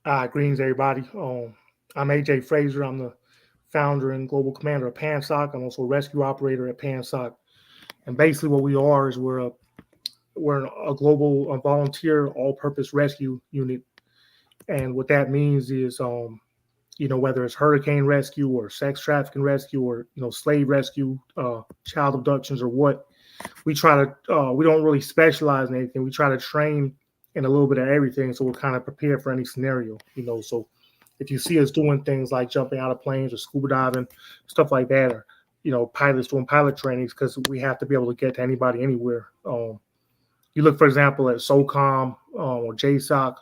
Greetings, everybody. I'm AJ Fraser. I'm the founder and global commander of PanSoc. I'm also a rescue operator at PanSoc. And basically, what we are is we're a global volunteer all-purpose rescue unit. And what that means is, whether it's hurricane rescue or sex trafficking rescue or slave rescue, child abductions or what, we don't really specialize in anything. We try to train in a little bit of everything, so we're kind of prepared for any scenario. So if you see us doing things like jumping out of planes or scuba diving, stuff like that, or pilots doing pilot trainings, because we have to be able to get to anybody anywhere. You look, for example, at SOCOM or JSOC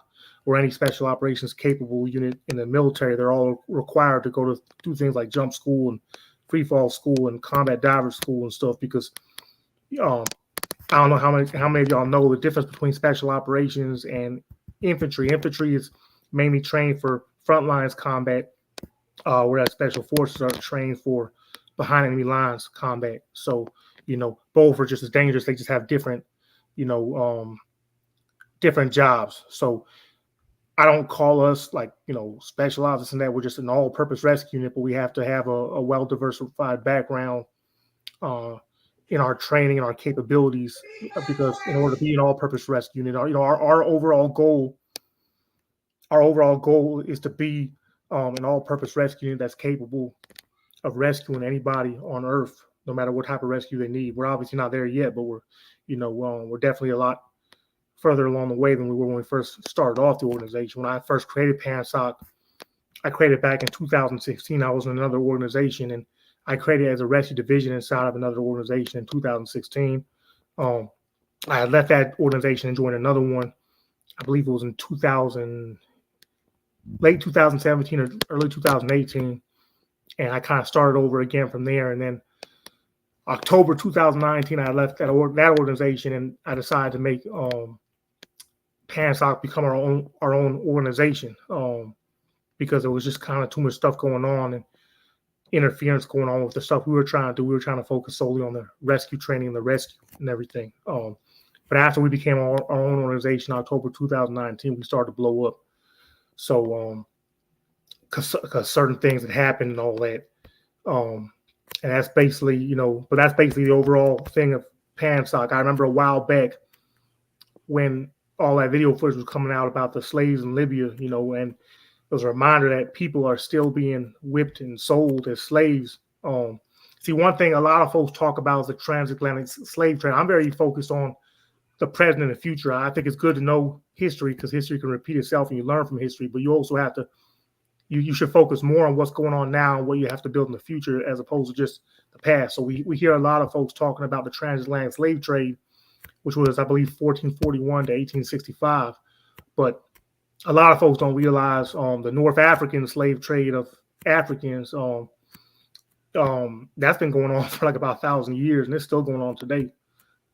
or any special operations capable unit in the military. They're all required to go to do things like jump school and free fall school and combat diver school and stuff, because um, I don't know how many of y'all know the difference between special operations and infantry. Infantry is mainly trained for front lines combat, whereas special forces are trained for behind enemy lines combat. So both are just as dangerous. They just have different you know different jobs. So I don't call us like special ops and that. We're just an all-purpose rescue unit, but we have to have a well-diversified background uh, in our training and our capabilities, because in order to be an all-purpose rescue unit, our overall goal is to be an all-purpose rescue unit that's capable of rescuing anybody on Earth, no matter what type of rescue they need. We're obviously not there yet, but we're definitely a lot further along the way than we were when we first started off the organization. When I first created PanSoc, I created back in 2016. I was in another organization, and I created as a rescue division inside of another organization in 2016. Um, I had left that organization and joined another one. I believe it was in late 2017 or early 2018, and I kind of started over again from there. And then October 2019, I left that organization, and I decided to make PanSoc become our own organization, because there was just kind of too much stuff going on and interference going on with the stuff we were trying to do. We were trying to focus solely on the rescue training and the rescue and everything. But after we became our own organization, October 2019, we started to blow up. So, because certain things had happened and all that. And that's basically, but that's basically the overall thing of PanSoc. I remember a while back when all that video footage was coming out about the slaves in Libya, and it was a reminder that people are still being whipped and sold as slaves. See, one thing a lot of folks talk about is the transatlantic slave trade. I'm very focused on the present and the future. I think it's good to know history, because history can repeat itself and you learn from history, but you also have to, you should focus more on what's going on now and what you have to build in the future, as opposed to just the past. So we hear a lot of folks talking about the transatlantic slave trade, which was, I believe, 1441 to 1865. But a lot of folks don't realize the North African slave trade of Africans. That's been going on for like about 1,000 years, and it's still going on today.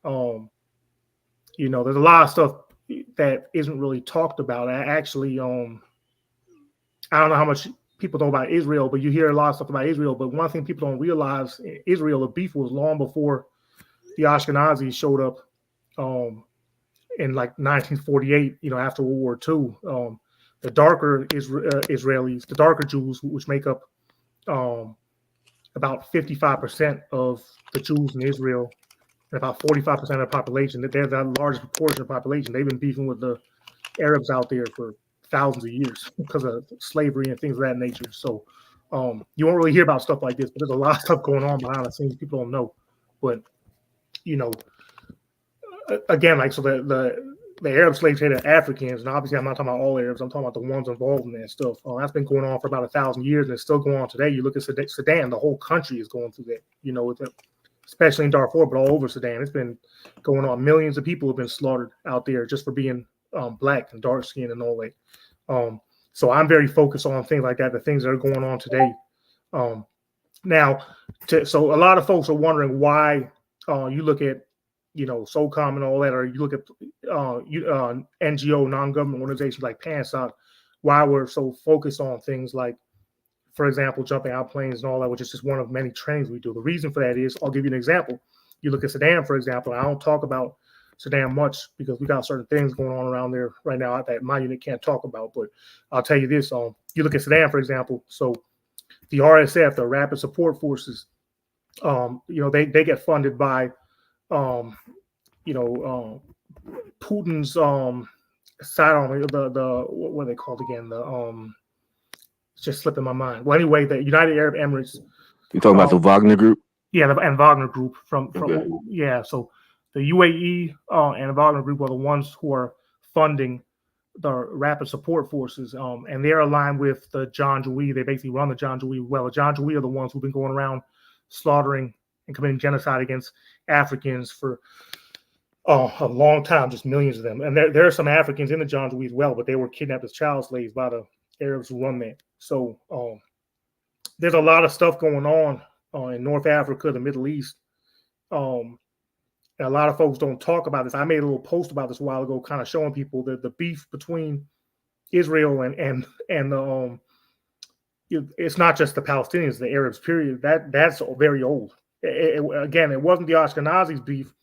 There's a lot of stuff that isn't really talked about. I don't know how much people know about Israel, but you hear a lot of stuff about Israel. But one thing people don't realize, Israel, the beef was long before the Ashkenazis showed up in like 1948, after World War II. The darker Israelis, the darker Jews, which make up about 55% of the Jews in Israel, and about 45% of the population, they're the largest proportion of the population. They've been beefing with the Arabs out there for thousands of years because of slavery and things of that nature. So you won't really hear about stuff like this, but there's a lot of stuff going on behind the scenes people don't know. But again, like, so the Arab slave trade of Africans, and obviously I'm not talking about all Arabs, I'm talking about the ones involved in that stuff. That's been going on for about 1,000 years, and it's still going on today. You look at Sudan, the whole country is going through that, especially in Darfur, but all over Sudan. It's been going on. Millions of people have been slaughtered out there just for being black and dark skinned and all that. So I'm very focused on things like that, the things that are going on today. So a lot of folks are wondering why you look at SOCOM and all that, or you look at NGO, non-government organizations like PanSoc, why we're so focused on things like, for example, jumping out planes and all that, which is just one of many trainings we do. The reason for that is, I'll give you an example. You look at Sudan, for example, and I don't talk about Sudan much because we got certain things going on around there right now that my unit can't talk about. But I'll tell you this: you look at Sudan, for example. So the RSF, the Rapid Support Forces, they get funded by, Putin's side army. The what are they called again? It's just slipping my mind. Well, anyway, the United Arab Emirates. You talking about the Wagner Group? Yeah, and Wagner Group from Okay. yeah. So the UAE and the Wagner Group are the ones who are funding the Rapid Support Forces, and they're aligned with the Janjaweed. They basically run the Janjaweed. Well, the Janjaweed are the ones who've been going around slaughtering and committing genocide against Africans for a long time, just millions of them. And there are some Africans in the Janjaweed as well, but they were kidnapped as child slaves by the Arabs who run that. So there's a lot of stuff going on in North Africa, the Middle East. And a lot of folks don't talk about this. I made a little post about this a while ago, kind of showing people that the beef between Israel and the it's not just the Palestinians, the Arabs. Period. That's very old. Again, it wasn't the Ashkenazis' beef.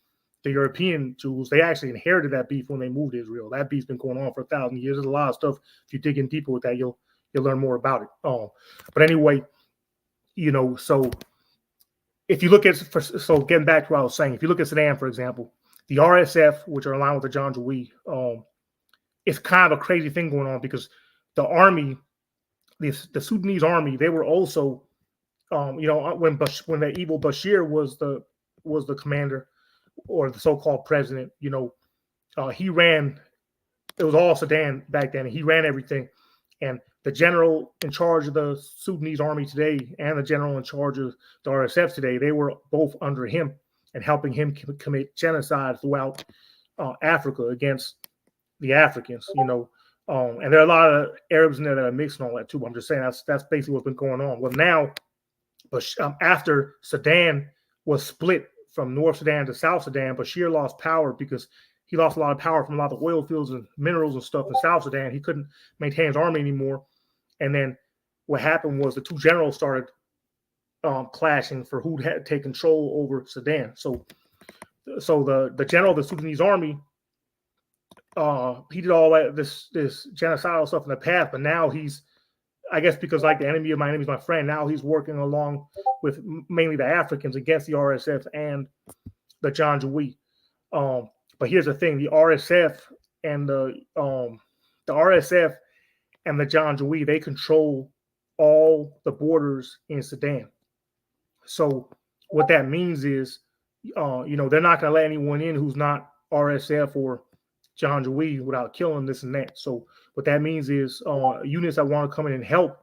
The European Jews, they actually inherited that beef when they moved to Israel. That beef's been going on for 1,000 years. There's a lot of stuff. If you dig in deeper with that, you'll learn more about it. But anyway, so if you look at, so getting back to what I was saying, if you look at Sudan, for example, the RSF, which are aligned with the Janjaweed, it's kind of a crazy thing going on because the army, the Sudanese army, they were also, when the evil Bashir was the commander or the so-called president, he ran. It was all Sudan back then. And he ran everything, and the general in charge of the Sudanese army today and the general in charge of the RSF today, they were both under him and helping him commit genocide throughout Africa against the Africans, and there are a lot of Arabs in there that are mixed and all that too. I'm just saying that's basically what's been going on. Well, now, but after Sudan was split from North Sudan to South Sudan, Bashir lost power because he lost a lot of power from a lot of the oil fields and minerals and stuff in South Sudan. He couldn't maintain his army anymore. And then what happened was the two generals started clashing for who had to take control over Sudan. So the general of the Sudanese army, he did all that this genocidal stuff in the past, but now he's, I guess because like the enemy of my enemy is my friend, now he's working along with mainly the Africans against the RSF and the Janjaweed. But here's the thing: the RSF and the Janjaweed, they control all the borders in Sudan. So what that means is, they're not going to let anyone in who's not RSF or Janjaweed without killing this and that. So what that means is units that want to come in and help,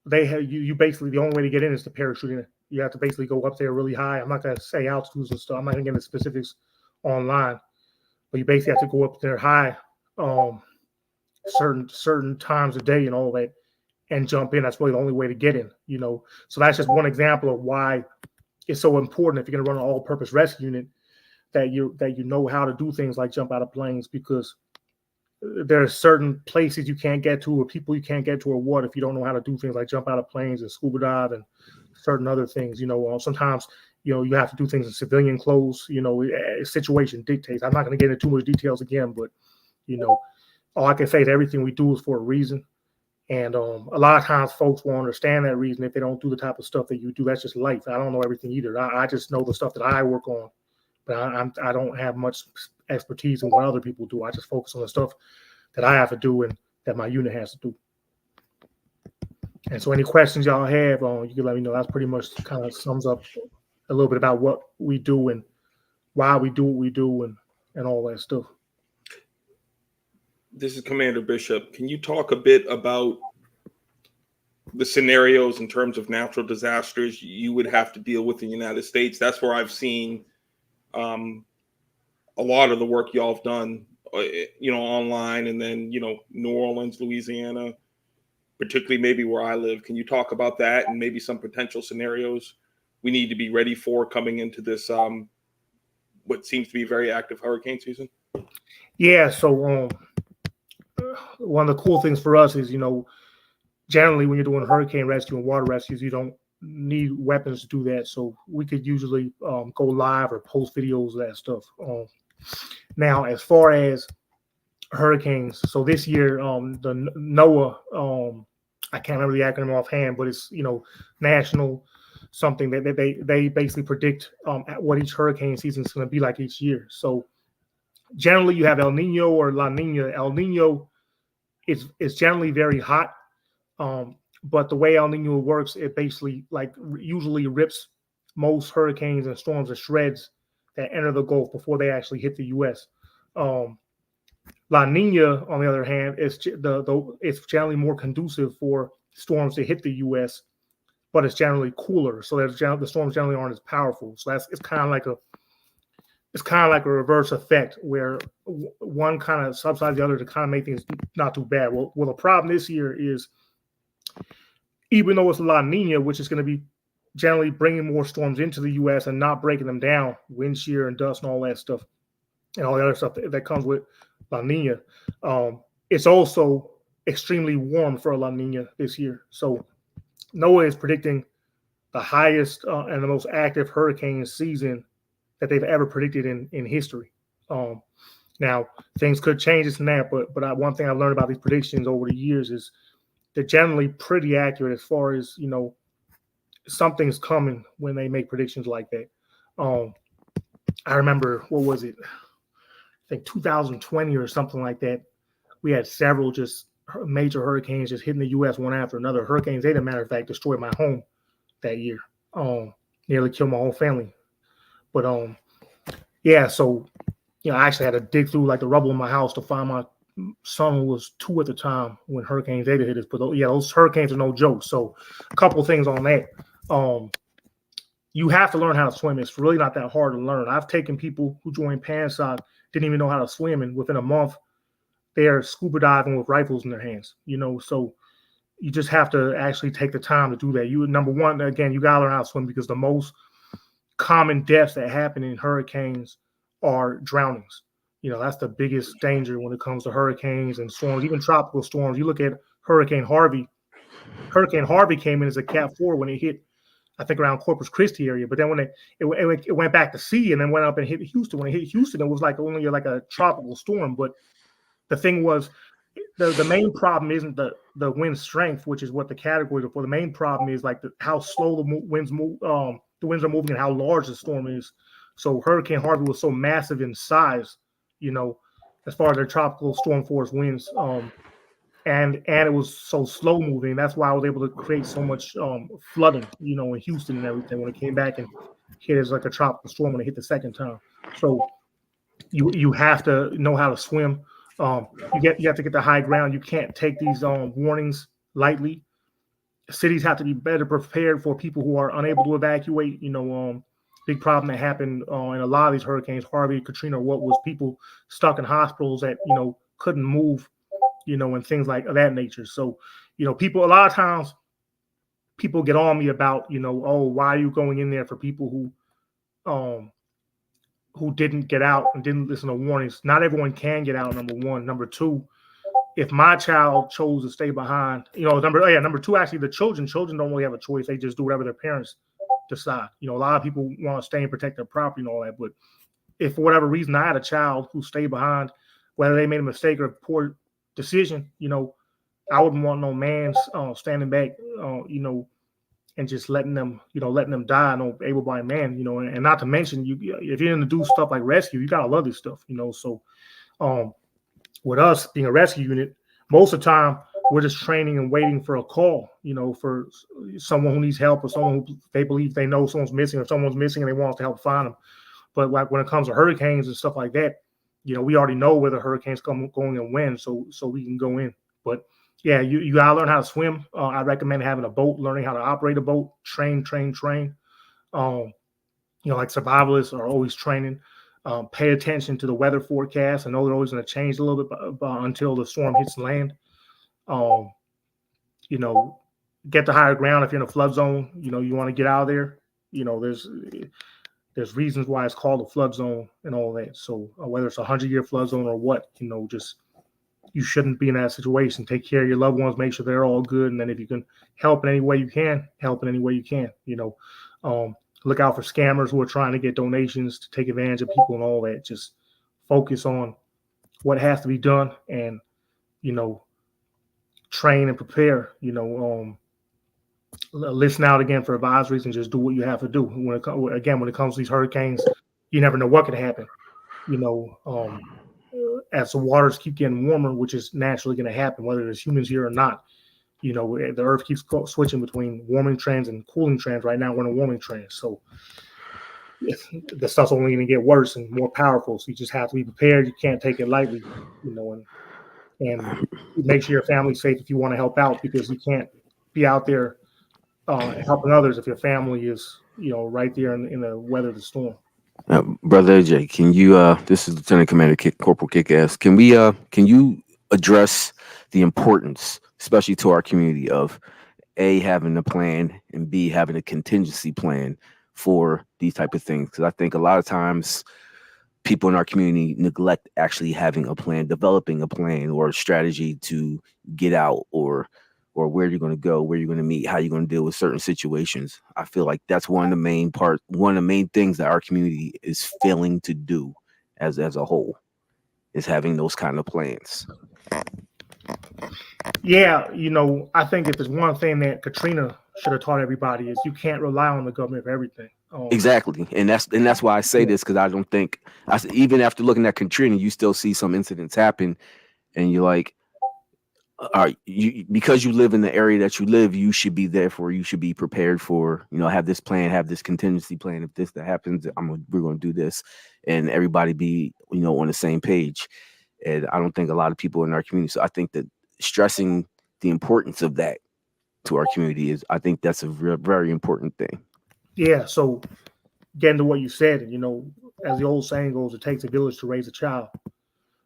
they have you basically, the only way to get in is to parachute in. You have to basically go up there really high. I'm not going to say altitudes and stuff. I'm not going to get into specifics online, but you basically have to go up there high, certain times a day and all that, and jump in. That's really the only way to get in. So that's just one example of why it's so important if you're going to run an all-purpose rescue unit that you know how to do things like jump out of planes, because there are certain places you can't get to or people you can't get to or what if you don't know how to do things like jump out of planes and scuba dive and certain other things. Sometimes you have to do things in civilian clothes. Situation dictates. I'm not going to get into too much details again, but all I can say is everything we do is for a reason. And a lot of times folks won't understand that reason if they don't do the type of stuff that you do. That's just life. I don't know everything either. I just know the stuff that I work on. But I don't have much expertise in what other people do. I just focus on the stuff that I have to do and that my unit has to do. And so any questions y'all have, you can let me know. That's pretty much kind of sums up a little bit about what we do and why we do what we do and all that stuff. This is Commander Bishop. Can you talk a bit about the scenarios in terms of natural disasters you would have to deal with in the United States? That's where I've seen a lot of the work y'all have done, online, and then, New Orleans, Louisiana, particularly maybe where I live. Can you talk about that and maybe some potential scenarios we need to be ready for coming into this, what seems to be a very active hurricane season? Yeah. So one of the cool things for us is, generally when you're doing hurricane rescue and water rescues, you don't need weapons to do that. So we could usually go live or post videos of that stuff. Now, as far as hurricanes, so this year, the NOAA, I can't remember the acronym offhand, but it's national something that they basically predict what each hurricane season is going to be like each year. So generally, you have El Nino or La Nina. El Nino is generally very hot, but the way El Nino works, it basically usually rips most hurricanes and storms to shreds that enter the Gulf before they actually hit the U.S. La Nina, on the other hand, it's generally more conducive for storms to hit the U.S., but it's generally cooler, so the storms generally aren't as powerful. So it's kind of like a reverse effect where one kind of subsides the other to kind of make things not too bad. Well, the problem this year is, even though it's La Nina, which is going to be generally bringing more storms into the U.S. and not breaking them down, wind shear and dust and all that stuff, and all the other stuff that comes with La Nina, it's also extremely warm for a La Nina this year. So NOAA is predicting the highest and the most active hurricane season that they've ever predicted in history. Now, things could change this and that, but one thing I've learned about these predictions over the years is they're generally pretty accurate as far as, something's coming when they make predictions like that. I remember, what was it? I think 2020 or something like that. We had several just major hurricanes just hitting the U.S. one after another. Hurricane Zeta, matter of fact, destroyed my home that year. Nearly killed my whole family. But yeah, so I actually had to dig through the rubble in my house to find my son, who was 2 at the time when Hurricane Zeta hit us. But those hurricanes are no joke. So a couple of things on that. You have to learn how to swim. It's really not that hard to learn. I've taken people who joined PANSOC, didn't even know how to swim, and within a month they are scuba diving with rifles in their hands. So you just have to actually take the time to do that. Number one, again, you gotta learn how to swim, because the most common deaths that happen in hurricanes are drownings. That's the biggest danger when it comes to hurricanes and storms, even tropical storms. You look at Hurricane Harvey. Hurricane Harvey came in as a Cat 4 when it hit, I think, around Corpus Christi area. But then when it went back to sea and then went up and hit Houston. When it hit Houston, it was only a tropical storm. But the thing was, the main problem isn't the wind strength, which is what the categories are for. The main problem is how slow the winds move. The winds are moving and how large the storm is. So Hurricane Harvey was so massive in size, as far as their tropical storm force winds, and it was so slow moving. That's why I was able to create so much flooding, in Houston and everything when it came back and hit as a tropical storm when it hit the second time. So you have to know how to swim. You have to get the high ground. You can't take these warnings lightly. Cities have to be better prepared for people who are unable to evacuate. Big problem that happened in a lot of these hurricanes, Harvey, Katrina, what was people stuck in hospitals that couldn't move, and things like that nature. So people, a lot of times people get on me about oh, why are you going in there for people who didn't get out and didn't listen to warnings? Not everyone can get out, number one. Number two, if my child chose to stay behind, number two, actually, the children don't really have a choice. They just do whatever their parents decide. A lot of people want to stay and protect their property and all that. But if for whatever reason I had a child who stayed behind, whether they made a mistake or a poor decision, I wouldn't want no man standing back, and just letting them die, no able-bodied man, and not to mention, if you're going to do stuff like rescue, you got to love this stuff, So with us being a rescue unit, most of the time we're just training and waiting for a call, for someone who needs help or someone who they believe they know someone's missing or someone's missing and they want us to help find them. But when it comes to hurricanes and stuff like that, we already know where the hurricanes going and when, so we can go in. But yeah, you gotta learn how to swim. I recommend having a boat, learning how to operate a boat, train. Like survivalists are always training. Pay attention to the weather forecast. I know they're always going to change a little bit until the storm hits land. Get to higher ground if you're in a flood zone. You want to get out of there. There's reasons why it's called a flood zone and all that. So whether it's a 100-year flood zone or what, just you shouldn't be in that situation. Take care of your loved ones. Make sure they're all good. And then if you can help in any way you can, help in any way you can. Look out for scammers who are trying to get donations to take advantage of people and all that. Just focus on what has to be done and, you know, train and prepare, you know, listen out again for advisories and just do what you have to do. When it comes to these hurricanes, you never know what could happen. You know, as the waters keep getting warmer, which is naturally going to happen, whether there's humans here or not. You know, the Earth keeps switching between warming trends and cooling trends. Right now, we're in a warming trend, so the stuff's only going to get worse and more powerful. So you just have to be prepared. You can't take it lightly, you know, and make sure your family's safe if you want to help out, because you can't be out there helping others if your family is, you know, right there in the weather of the storm. Brother AJ, can you? This is Lieutenant Commander Corporal Kick-Ass. Can you address the importance, especially to our community, of A, having a plan, and B, having a contingency plan for these type of things? Because I think a lot of times people in our community neglect actually having a plan, developing a plan or a strategy to get out, or where you're going to go, where you're going to meet, how you're going to deal with certain situations. I feel like that's one of the main things that our community is failing to do as a whole, is having those kind of plans. Yeah, you know, I think if there's one thing that Katrina should have taught everybody, is you can't rely on the government for everything. Exactly, and that's why I say this, because I don't think, even after looking at Katrina, you still see some incidents happen, and you're like, all right, because you live in the area that you live, you should be there for, you should be prepared for, you know, have this plan, have this contingency plan. If that happens, we're going to do this, and everybody be, you know, on the same page. And I don't think a lot of people in our community. So I think that stressing the importance of that to our community I think that's a very important thing. Yeah. So getting to what you said, you know, as the old saying goes, it takes a village to raise a child.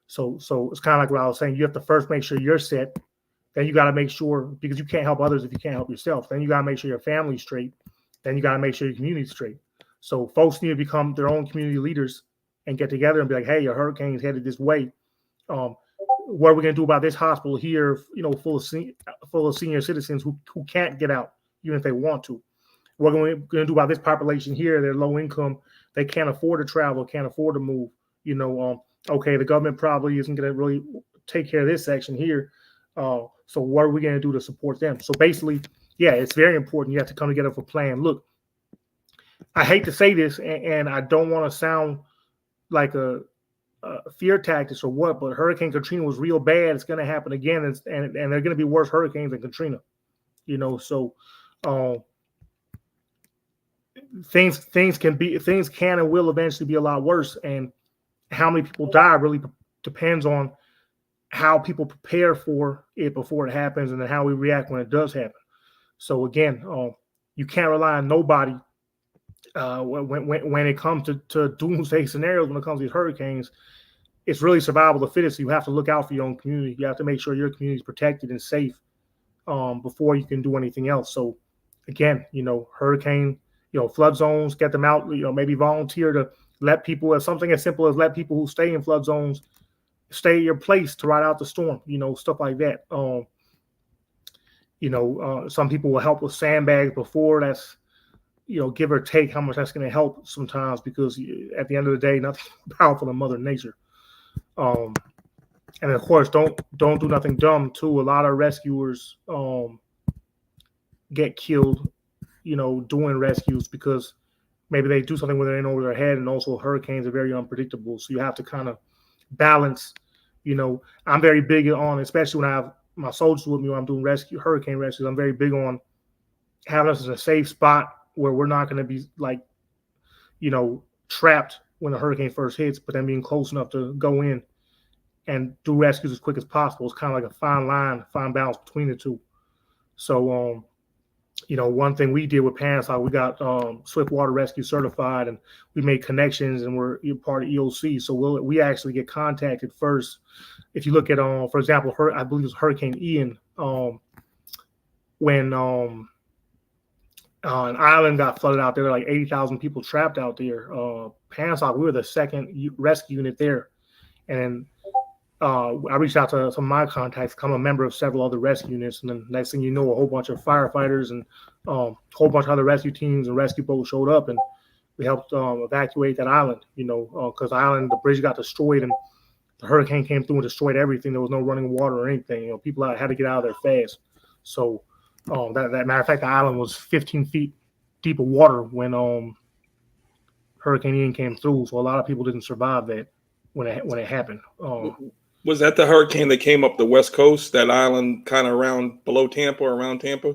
So it's kind of like what I was saying. You have to first make sure you're set. Then you got to make sure, because you can't help others if you can't help yourself. Then you got to make sure your family's straight. Then you got to make sure your community's straight. So folks need to become their own community leaders and get together and be like, hey, your hurricane's headed this way. What are we going to do about this hospital here, you know, full of senior citizens who can't get out, even if they want to? What are we going to do about this population here? They're low income. They can't afford to travel, can't afford to move. You know, okay, the government probably isn't going to really take care of this section here. So what are we going to do to support them? So basically, yeah, it's very important. You have to come together for a plan. Look, I hate to say this, and I don't want to sound like a fear tactics or what, but Hurricane Katrina was real bad. It's going to happen again, and there are going to be worse hurricanes than Katrina. You know, so things can and will eventually be a lot worse, and how many people die really depends on how people prepare for it before it happens, and then how we react when it does happen. So again, you can't rely on nobody when it comes to doomsday scenarios. When it comes to these hurricanes, it's really survival of the fittest. You have to look out for your own community. You have to make sure your community is protected and safe before you can do anything else. So again, you know, hurricane, you know, flood zones, get them out. You know, maybe volunteer to let people, something as simple as let people who stay in flood zones stay at your place to ride out the storm, you know, stuff like that. You know, some people will help with sandbags before. That's, you know, give or take how much that's going to help sometimes, because at the end of the day, nothing powerful than Mother Nature. And of course, don't do nothing dumb too. A lot of rescuers get killed, you know, doing rescues, because maybe they do something with it in over their head, and also hurricanes are very unpredictable. So you have to kind of balance. You know, I'm very big on, especially when I have my soldiers with me when I'm doing hurricane rescues, I'm very big on having us in a safe spot where we're not going to be like, you know, trapped when the hurricane first hits, but then being close enough to go in and do rescues as quick as possible. It's kind of like a fine balance between the two. So, you know, one thing we did with PANSOC, we got Swiftwater Rescue certified, and we made connections, and we're part of EOC. So we actually get contacted first. If you look at, for example, I believe it was Hurricane Ian, when an island got flooded out there, like 80,000 people trapped out there. PANSOC, we were the second rescue unit there. And I reached out to some of my contacts, become a member of several other rescue units, and then next thing you know, a whole bunch of firefighters and a whole bunch of other rescue teams and rescue boats showed up, and we helped evacuate that island. Because the island, the bridge got destroyed, and the hurricane came through and destroyed everything. There was no running water or anything. People had to get out of there fast. So that matter of fact, the island was 15 feet deep of water when Hurricane Ian came through. So a lot of people didn't survive that when it happened. Was that the hurricane that came up the West Coast, that island kind of below Tampa, around Tampa?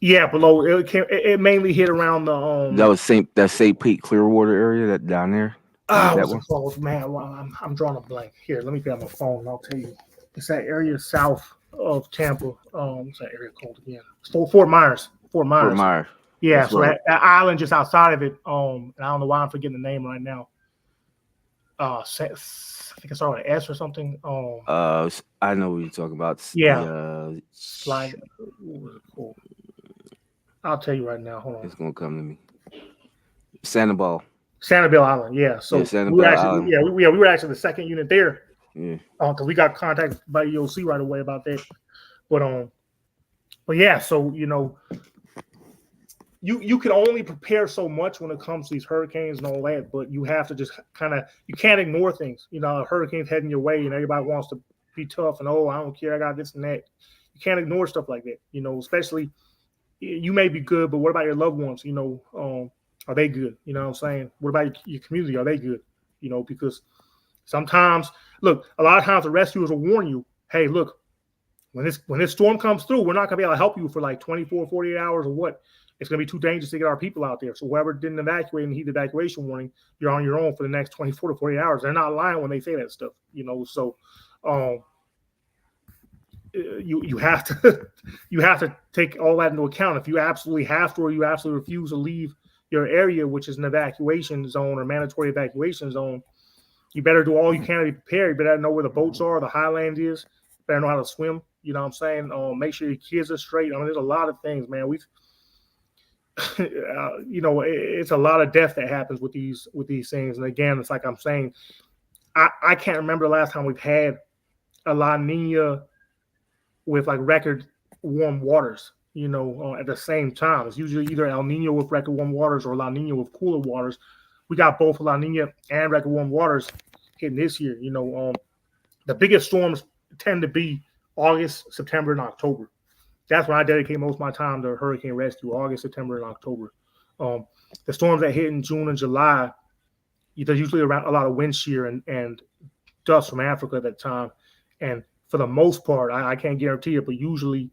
Yeah, below it mainly hit around the That was St. Pete Clearwater area that down there. That one close, man. Well, I'm drawing a blank. Here, let me grab my phone and I'll tell you. It's that area south of Tampa. What's that area called again? Fort Myers. Fort Myers. Yeah, that's so right. that island just outside of it. I don't know why I'm forgetting the name right now. I think it's on an S or something. I know what you're talking about. Yeah. Slide. Cool. I'll tell you right now. Hold on. It's gonna come to me. Sanibel Island. Yeah. So Island. we were actually the second unit there. Yeah. Because we got contacted by EOC right away about that. But yeah. So you can only prepare so much when it comes to these hurricanes and all that, but you have to just you can't ignore things. A hurricane's heading your way and everybody wants to be tough and, I don't care, I got this and that. You can't ignore stuff like that, especially you may be good, but what about your loved ones? Are they good? You know what I'm saying? What about your community? Are they good? Because sometimes, look, a lot of times the rescuers will warn you, hey, look, when this storm comes through, we're not going to be able to help you for like 24, 48 hours or what. It's going to be too dangerous to get our people out there. So whoever didn't evacuate and heed the evacuation warning, you're on your own for the next 24 to 48 hours. They're not lying when they say that stuff, So you have to take all that into account. If you absolutely have to, or you absolutely refuse to leave your area, which is an evacuation zone or mandatory evacuation zone, you better do all you can to be prepared. You better know where the boats are, the highland is. You better know how to swim. You know what I'm saying? Make sure your kids are straight. There's a lot of things, man. It's a lot of death that happens with these things. And again, it's like I'm saying, I can't remember the last time we've had a La Nina with like record warm waters, at the same time. It's usually either El Nino with record warm waters or La Nina with cooler waters. We got both La Nina and record warm waters hitting this year. The biggest storms tend to be August, September, and October. That's when I dedicate most of my time to hurricane rescue, August, September, and October. The storms that hit in June and July, there's usually around a lot of wind shear and dust from Africa at that time. And for the most part, I can't guarantee it, but usually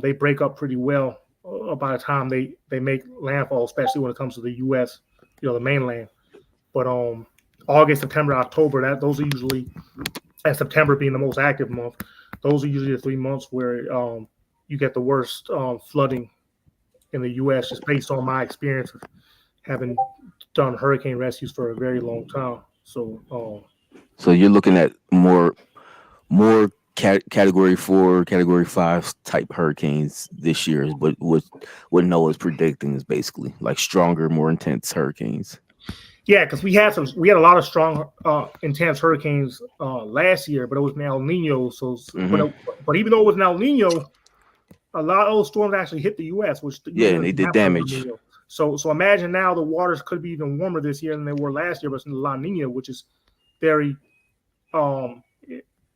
they break up pretty well by the time they make landfall, especially when it comes to the U.S., the mainland. But August, September, October, those are usually, and September being the most active month, those are usually the 3 months where you get the worst flooding in the U.S. just based on my experience of having done hurricane rescues for a very long time. So you're looking at more category 4, category 5 type hurricanes this year, but what NOAA's predicting is basically like stronger, more intense hurricanes. Yeah, because we had a lot of strong, intense hurricanes last year, but it was an El Nino. So, but even though it was an El Nino, a lot of those storms actually hit the U.S., and they did damage. So imagine now the waters could be even warmer this year than they were last year, but it's in La Nina, which is very,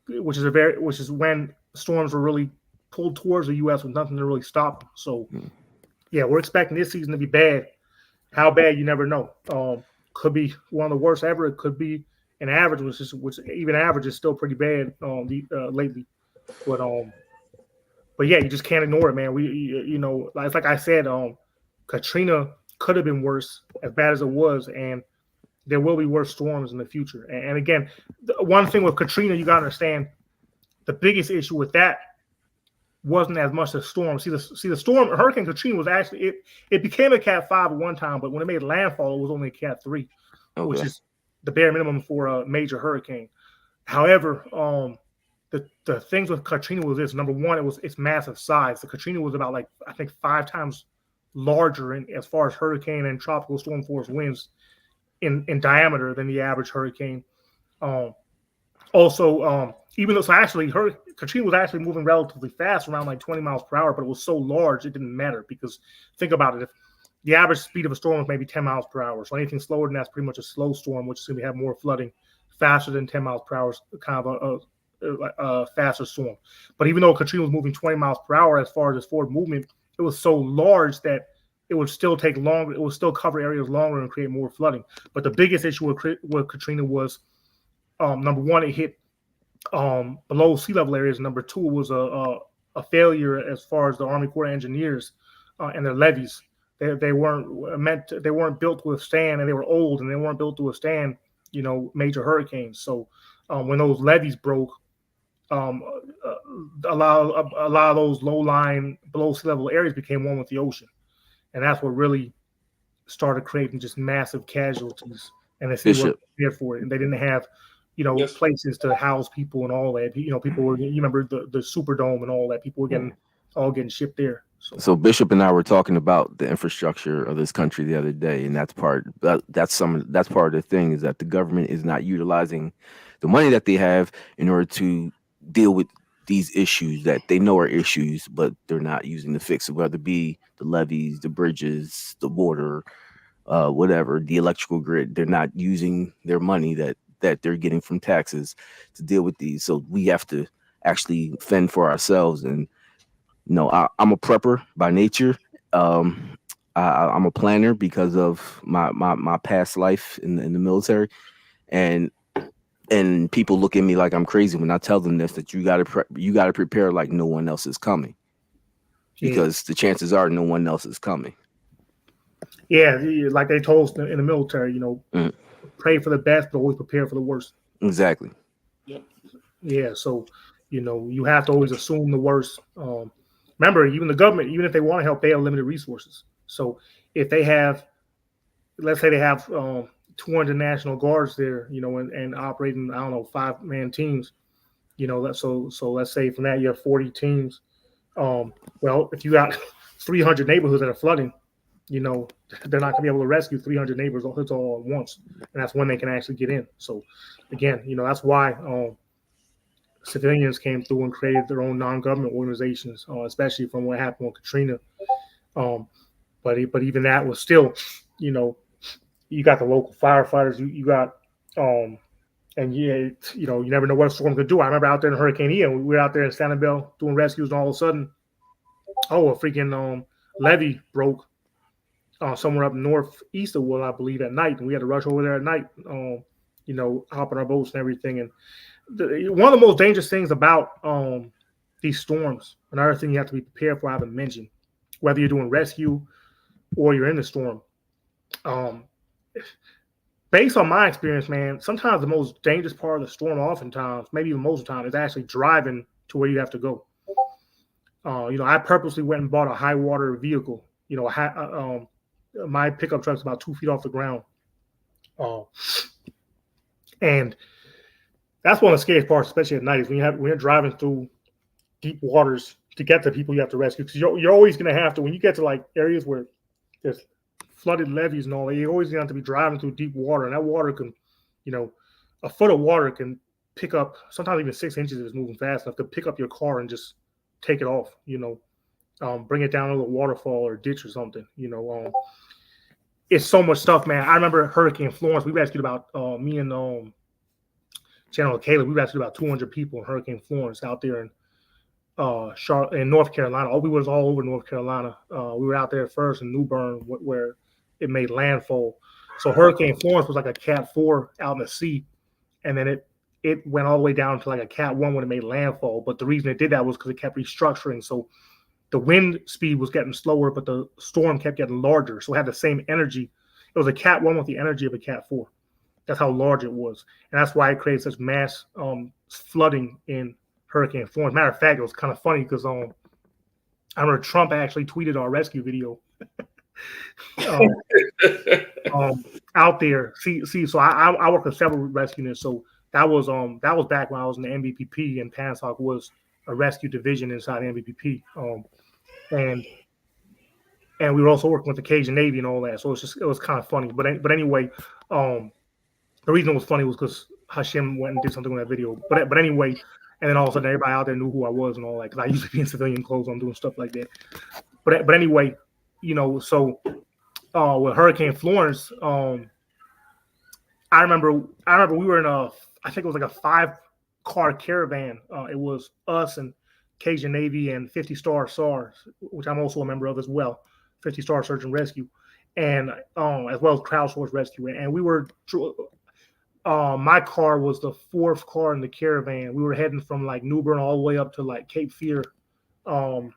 which is when storms were really pulled towards the U.S. with nothing to really stop them. So, yeah, we're expecting this season to be bad. How bad, you never know. Could be one of the worst ever. It could be an average, which even average is still pretty bad lately. But yeah, you just can't ignore it, man. It's like I said, Katrina could have been worse, as bad as it was, and there will be worse storms in the future. And again, one thing with Katrina, you got to understand, the biggest issue with that wasn't as much the storm. See the storm, Hurricane Katrina was actually it became a Cat 5 at one time, but when it made landfall, it was only a Cat 3, which is the bare minimum for a major hurricane. However, the things with Katrina was this: number one, its massive size. The Katrina was about I think 5 times larger as far as hurricane and tropical storm force winds in diameter than the average hurricane. Even though Katrina was actually moving relatively fast, around like 20 miles per hour, but it was so large it didn't matter, because think about it: if the average speed of a storm is maybe 10 miles per hour. So anything slower than that's pretty much a slow storm, which is going to have more flooding. Faster than 10 miles per hour is kind of a faster storm. But even though Katrina was moving 20 miles per hour as far as its forward movement, it was so large that it would still take longer. It would still cover areas longer and create more flooding. But the biggest issue with Katrina was, number one, it hit below sea level areas. Number two, was a failure as far as the Army Corps of Engineers and their levees. They weren't built to withstand, and they were old, and they weren't built to withstand, major hurricanes. So when those levees broke, a lot of those low-lying, below sea level areas became one with the ocean, and that's what really started creating just massive casualties. And they weren't prepared for it, and they didn't have, places to house people and all that. People were, you remember the Superdome and all that. People were getting shipped there. So Bishop and I were talking about the infrastructure of this country the other day, and that's part of the thing, is that the government is not utilizing the money that they have in order to deal with these issues that they know are issues, but they're not using to fix it, whether it be the levees, the bridges, the water, whatever, the electrical grid. They're not using their money that they're getting from taxes to deal with these. So we have to actually fend for ourselves. And I'm a prepper by nature. I'm a planner because of my past life in the military, and people look at me like I'm crazy when I tell them this, that you got to prepare like no one else is coming, because the chances are no one else is coming. Yeah, like they told us in the military, pray for the best, but always prepare for the worst. Exactly. Yeah, so you have to always assume the worst. Remember, even the government, even if they want to help, they have limited resources. So if they have, let's say they have 200 National Guards there, and operating, 5-man teams, so let's say from that you have 40 teams. Well, if you got 300 neighborhoods that are flooding, they're not going to be able to rescue 300 neighborhoods all at once, and that's when they can actually get in. So again, that's why civilians came through and created their own non-government organizations, especially from what happened with Katrina. But even that was still, you got the local firefighters, you got, and you never know what a storm could do. I remember out there in Hurricane Ian, we were out there in Sanibel doing rescues, and all of a sudden, a freaking levee broke somewhere up northeast of Will, I believe, at night, and we had to rush over there at night, hop on our boats and everything. And one of the most dangerous things about these storms, another thing you have to be prepared for, I haven't mentioned, whether you're doing rescue or you're in the storm. Based on my experience, man, sometimes the most dangerous part of the storm, oftentimes, maybe even most of the time, is actually driving to where you have to go. I purposely went and bought a high water vehicle. My pickup truck's about 2 feet off the ground. And that's one of the scariest parts, especially at night, is when you're driving through deep waters to get to people you have to rescue. Because you're always going to have to, when you get to like areas where there's flooded levees and all that, you're always going to have to be driving through deep water. And that water can, a foot of water can pick up, sometimes even 6 inches if it's moving fast enough, to pick up your car and just take it off, bring it down a little waterfall or ditch or something, it's so much stuff, man. I remember Hurricane Florence. We rescued about, me and General Caleb, we rescued about 200 people in Hurricane Florence out there in Charlotte, in North Carolina. We was all over North Carolina. We were out there first in New Bern, where it made landfall. So Hurricane Florence was like a Cat 4 out in the sea, and then it went all the way down to like a Cat 1 when it made landfall. But the reason it did that was because it kept restructuring. So the wind speed was getting slower, but the storm kept getting larger. So it had the same energy. It was a Cat 1 with the energy of a Cat 4. That's how large it was. And that's why it created such mass flooding in Hurricane Florence. Matter of fact, it was kind of funny because I remember Trump actually tweeted our rescue video out there. See, so I work with several rescue units. So that was back when I was in the MVPP, and Pansoc was a rescue division inside the MVPP. And we were also working with the Cajun Navy and all that. So it was kind of funny. But anyway, the reason it was funny was because Hashim went and did something with that video. But anyway, and then all of a sudden everybody out there knew who I was and all that, because I used to be in civilian clothes. I'm doing stuff like that. But anyway, so with Hurricane Florence. I remember we were in I think it was like a 5-car caravan. It was us and Cajun Navy and 50 Star SARS, which I'm also a member of as well, 50 Star Search and Rescue, and as well as crowdsource rescue. And we were, my car was the 4th car in the caravan. We were heading from like New Bern all the way up to like Cape Fear, in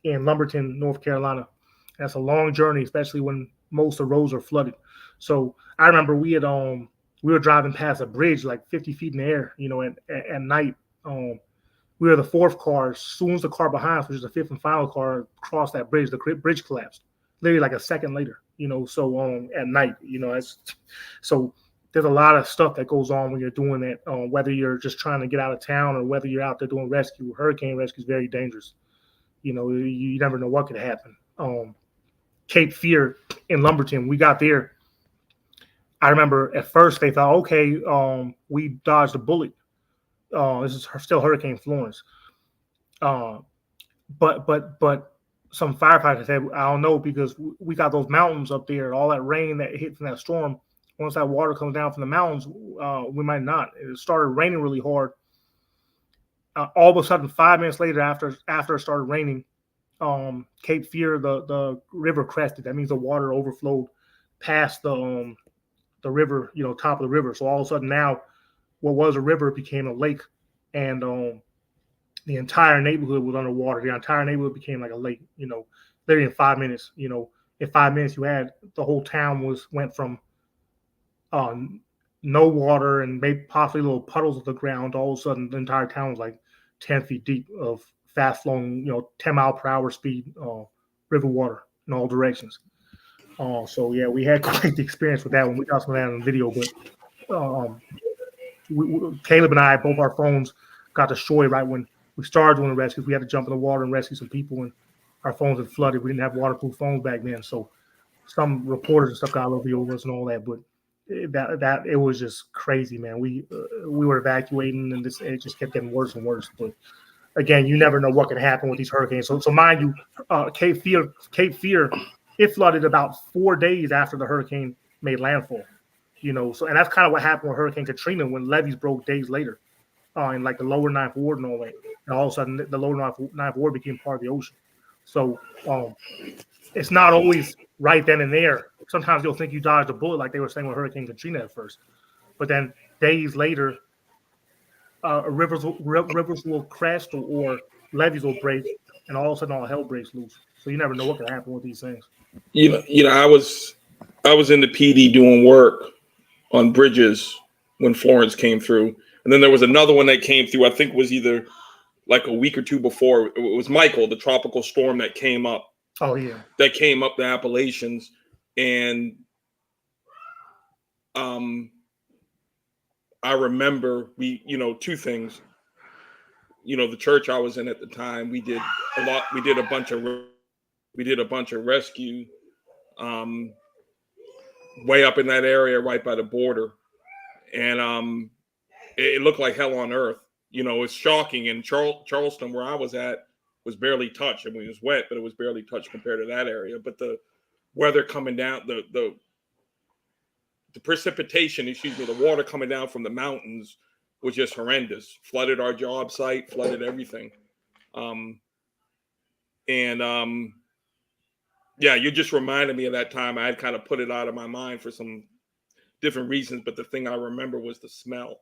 Lumberton, North Carolina. That's a long journey, especially when most of the roads are flooded. So I remember we were driving past a bridge like 50 feet in the air, at night. We were the 4th car. As soon as the car behind us, which is the 5th and final car, crossed that bridge, the bridge collapsed. Literally like a second later, So at night, so there's a lot of stuff that goes on when you're doing that. Whether you're just trying to get out of town or whether you're out there doing rescue, hurricane rescue is very dangerous. You never know what could happen. Cape Fear in Lumberton, we got there. I remember at first they thought, okay, we dodged a bullet. This is still Hurricane Florence. But some firefighters said, I don't know, because we got those mountains up there, all that rain that hit from that storm. Once that water comes down from the mountains, we might not. It started raining really hard. All of a sudden, 5 minutes later, after it started raining, Cape Fear, the river crested. That means the water overflowed past the river, top of the river. So all of a sudden now, what was a river became a lake, and the entire neighborhood was underwater. The entire neighborhood became like a lake. Literally in 5 minutes. In 5 minutes, you had the whole town went from no water and maybe possibly little puddles of the ground. All of a sudden, the entire town was like 10 feet deep of fast flowing, 10-mile-per-hour speed river water in all directions. So yeah, we had quite the experience with that when we got some of that on video. But Caleb and I, both our phones got destroyed right when we started doing the rescues. We had to jump in the water and rescue some people, and our phones had flooded. We didn't have waterproof phones back then, so some reporters and stuff got a little bit over us and all that. But that it was just crazy, man. We were evacuating, and it just kept getting worse and worse. But again, you never know what can happen with these hurricanes. So mind you, Cape Fear, it flooded about 4 days after the hurricane made landfall. So and that's kind of what happened with Hurricane Katrina when levees broke days later, in like the lower Ninth Ward and all that. And all of a sudden, the lower Ninth Ward became part of the ocean. So it's not always right then and there. Sometimes you'll think you dodged a bullet, like they were saying with Hurricane Katrina at first, but then days later, rivers will crest or levees will break, and all of a sudden all hell breaks loose. So you never know what can happen with these things. I was in the PD doing work on bridges when Florence came through, and then there was another one that came through. I think it was either like a week or two before. It was Michael, the tropical storm that came up. Oh yeah, that came up the Appalachians, and I remember two things. The church I was in at the time, we did a lot. We did a bunch of rescue, way up in that area, right by the border, and it looked like hell on earth. It's shocking. And Charleston, where I was at, was barely touched. I mean, it was wet, but it was barely touched compared to that area. But the weather coming down, the precipitation, the water coming down from the mountains was just horrendous. Flooded our job site, flooded everything. Yeah, you just reminded me of that time. I had kind of put it out of my mind for some different reasons, but the thing I remember was the smell.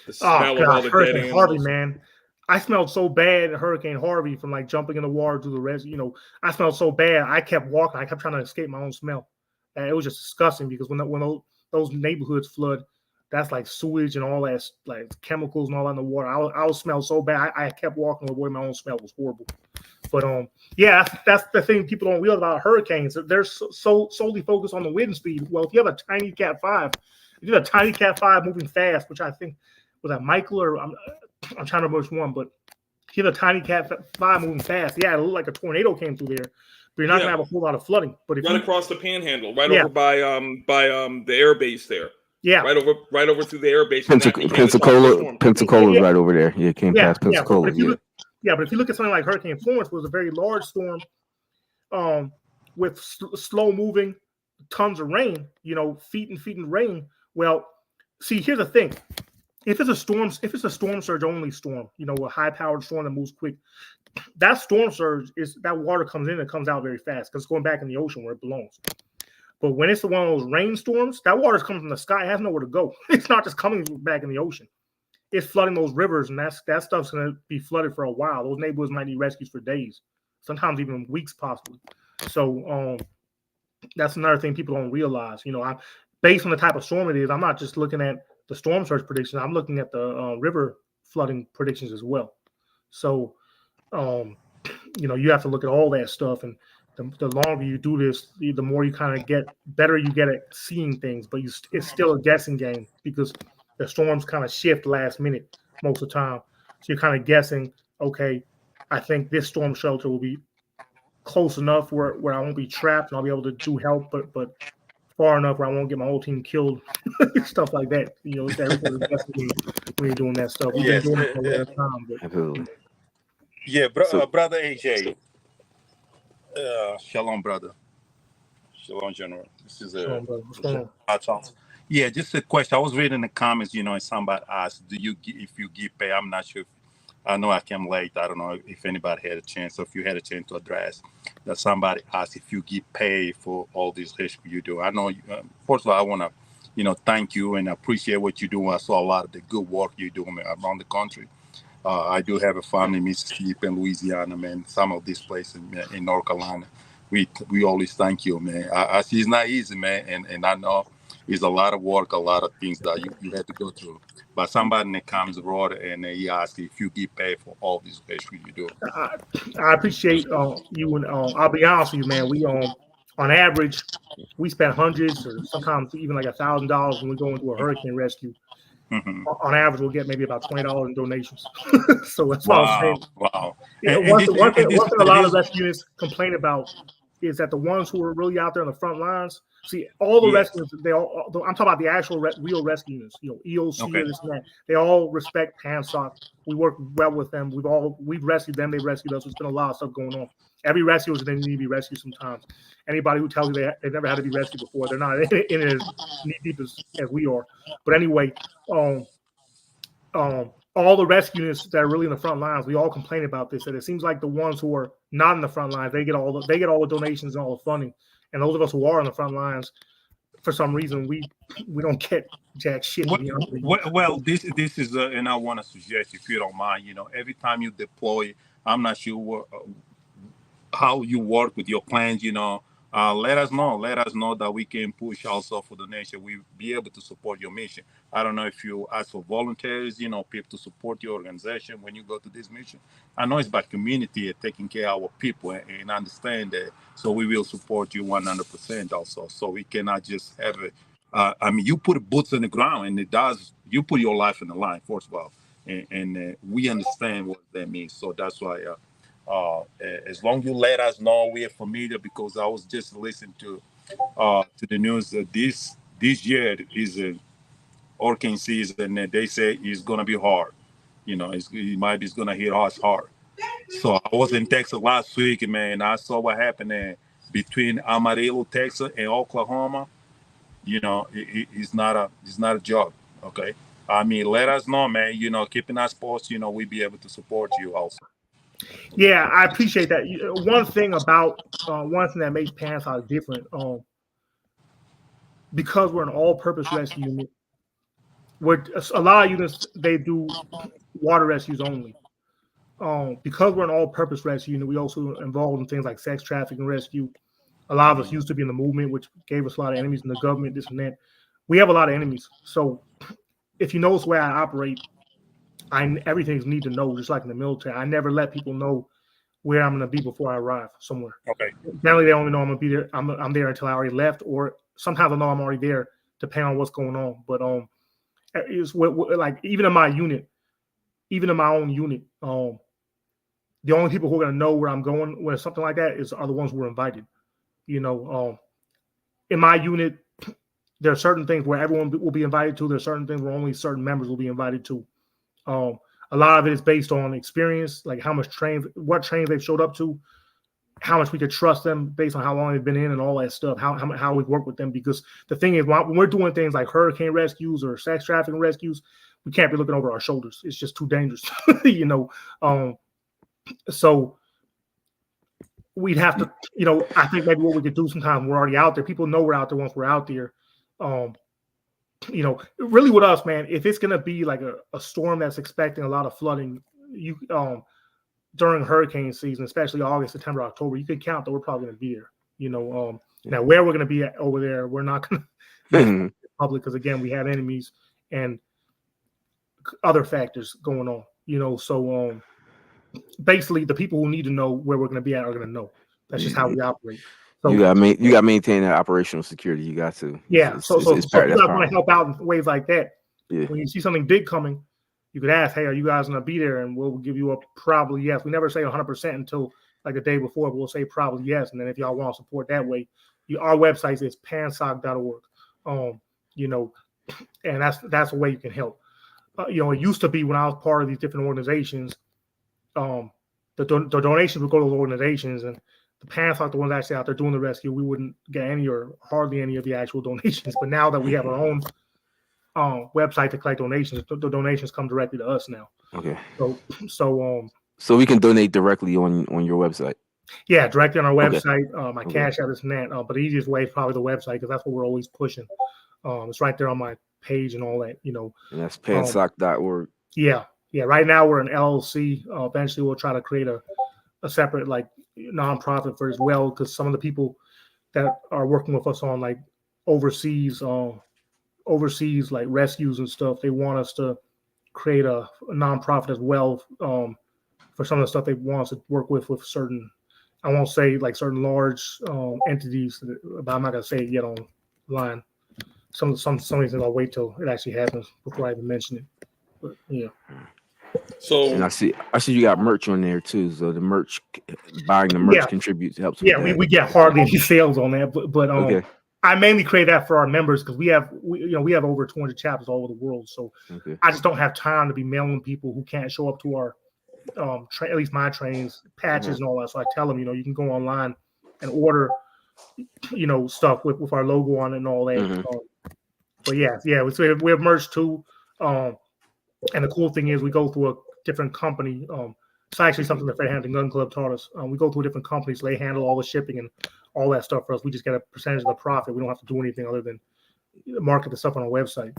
The smell of all the dead animals. Harvey, man. I smelled so bad in Hurricane Harvey from like jumping in the water to the rest. I smelled so bad. I kept walking. I kept trying to escape my own smell. And it was just disgusting because when those neighborhoods flood, that's like sewage and all that, like chemicals and all that in the water. I was smelled so bad. I kept walking to avoid my own smell. It was horrible. But yeah, that's the thing people don't realize about hurricanes. They're so solely focused on the wind speed. Well, if you have a tiny Cat 5, moving fast, which I think was that Michael or I'm trying to remember which one, but if you have a tiny Cat 5 moving fast, yeah, it looked like a tornado came through there. But you're not gonna have a whole lot of flooding. But if across the Panhandle, over by the air base there. Yeah, right over through the air base. Pensacola's right over there. Yeah, came past Pensacola. But if you look at something like Hurricane Florence, was a very large storm. with slow moving tons of rain, feet and feet in rain. Well, see, here's the thing. If it's a storm surge only storm, a high powered storm that moves quick, that storm surge is that water comes in and comes out very fast because it's going back in the ocean where it belongs. But when it's one of those rainstorms, that water's coming from the sky. It has nowhere to go. It's not just coming back in the ocean. It's flooding those rivers, and that stuff's going to be flooded for a while. Those neighborhoods might need rescues for days, sometimes even weeks, possibly. So that's another thing people don't realize. Based on the type of storm it is, I'm not just looking at the storm surge predictions. I'm looking at the river flooding predictions as well. So, you have to look at all that stuff, and the longer you do this, the more you kind of get better you get at seeing things. But it's still a guessing game because the storms kind of shift last minute most of the time. So you're kind of guessing, okay, I think this storm shelter will be close enough where I won't be trapped and I'll be able to do help, but far enough where I won't get my whole team killed, stuff like that. It's everything guessing when you're doing that stuff. We've been doing it for a long time. But, Absolutely. Yeah, brother AJ. Shalom, brother. Shalom, General. This is what's going on? Yeah, just a question. I was reading the comments, and somebody asked, if you give pay? I'm not sure. I know I came late. I don't know if anybody had a chance, or if you had a chance to address that. Somebody asked if you give pay for all this rescue you do. I know. First of all, I want to, thank you and appreciate what you do. I saw a lot of the good work you're doing around the country. I do have a family in Mississippi and Louisiana, man. Some of these places in North Carolina. We always thank you, man. I see it's not easy, man, and I know it's a lot of work, a lot of things that you had to go through. But somebody in the comments wrote and he asked if you get paid for all this rescue you do. I appreciate you, and I'll be honest with you, man. We on average we spend hundreds or sometimes even like $1,000 when we go into a hurricane rescue. Mm-hmm. On average, we'll get maybe about $20 in donations. So that's what I'm saying. Wow. One thing a lot of rescue units complain about is that the ones who are really out there on the front lines, see, all the rescues, I'm talking about the actual real rescue units, EOC or this and that, they all respect PANSOC. We work well with them. We've rescued them. They've rescued us. There's been a lot of stuff going on. Every rescuer is going to need to be rescued sometimes. Anybody who tells you they've never had to be rescued before, they're not in it as knee deep as we are. But anyway, all the rescue units that are really in the front lines, we all complain about this. That it seems like the ones who are not in the front lines, they get all the donations and all the funding, and those of us who are on the front lines, for some reason, we don't get jack shit. Well, this is, and I want to suggest, if you don't mind, every time you deploy, I'm not sure how you work with your plans, let us know. Let us know that we can push also for the nation. We'll be able to support your mission. I don't know if you ask for volunteers, people to support your organization when you go to this mission. I know it's about community taking care of our people and understand that. So we will support you 100% also. So we cannot just have it. You put boots on the ground, and you put your life in the line, first of all. And we understand what that means. So that's why. As long as you let us know, we are familiar, because I was just listening to the news that this year is a hurricane season, and they say it's gonna be hard. It's gonna hit us hard. So I was in Texas last week, man. I saw what happened between Amarillo, Texas, and Oklahoma. It's not a joke. Okay. Let us know, man. Keeping us posted. We'll be able to support you also. Yeah, I appreciate that. One thing that makes PANSOC different, because we're an all-purpose rescue unit, a lot of units, they do water rescues only. Because we're an all-purpose rescue unit, we also involved in things like sex trafficking rescue. A lot of us used to be in the movement, which gave us a lot of enemies in the government, this and that. We have a lot of enemies. So if you notice the way I operate, everything's need to know, just like in the military. I never let people know where I'm going to be before I arrive somewhere. Okay. Generally, they only know I'm going to be there. I'm there until I already left, or sometimes I know I'm already there, depending on what's going on. But it's like even in my unit, even in my own unit, the only people who are going to know where I'm going when something like that are the ones who are invited. In my unit, there are certain things where everyone will be invited to. There are certain things where only certain members will be invited to. A lot of it is based on experience, like what trains they've showed up to. how much we could trust them based on how long they've been in and all that stuff, how we work with them. Because the thing is, when we're doing things like hurricane rescues or sex trafficking rescues, we can't be looking over our shoulders. It's just too dangerous, you know. So we'd have to, you know, I think maybe what we could do sometimes, we're already out there. People know we're out there once we're out there. You know, really with us, man, if it's going to be like a storm that's expecting a lot of flooding, you during hurricane season, especially August, September, October, you can count that we're probably going to be there. You know, now where we're going to be at over there, we're not going to make it public because, again, we have enemies and other factors going on, you know. So basically, the people who need to know where we're going to be at are going to know. That's just how we operate. So you got to maintain that operational security. You got to. Yeah. It's So part if of you that guys want to help out in ways like that, Yeah. when you see something big coming, you could ask, hey, are you guys going to be there? And we'll give you a probably yes. We never say 100% until like the day before, but we'll say probably yes. And then if y'all want to support that way, our website is pansoc.org. You know, and that's a way you can help. You know, it used to be when I was part of these different organizations, the donations would go to those organizations, and the Pansoc, the ones actually out there doing the rescue, we wouldn't get any or hardly any of the actual donations. But now that we have our own website to collect donations, the donations come directly to us now. Okay. So we can donate directly on your website. Yeah, directly on our website. Okay. My Cash App is net, but the easiest way is probably the website because that's what we're always pushing. It's right there on my page and all that, you know. And that's pansoc.org. Yeah. Right now we're an LLC. Eventually we'll try to create a separate like nonprofit for as well, because some of the people that are working with us on like overseas like rescues and stuff, they want us to create a nonprofit as well for some of the stuff they want us to work with certain, I won't say like certain large entities, but I'm not gonna say it yet online. Some things I'll wait till it actually happens before I even mention it. But yeah. So and I see you got merch on there too. So the merch, buying the merch contributes, helps. Yeah, we get hardly any sales on that, but okay. I mainly create that for our members because we have over 200 chapters all over the world. So I just don't have time to be mailing people who can't show up to our at least my trains, patches and all that. So I tell them, you can go online and order, stuff with our logo on it and all that. But yeah, we have merch too. And the cool thing is we go through a different company. It's actually something that Fairhampton Gun Club taught us. We go through a different company, so they handle all the shipping and all that stuff for us. We just get a percentage of the profit. We don't have to do anything other than market the stuff on our website,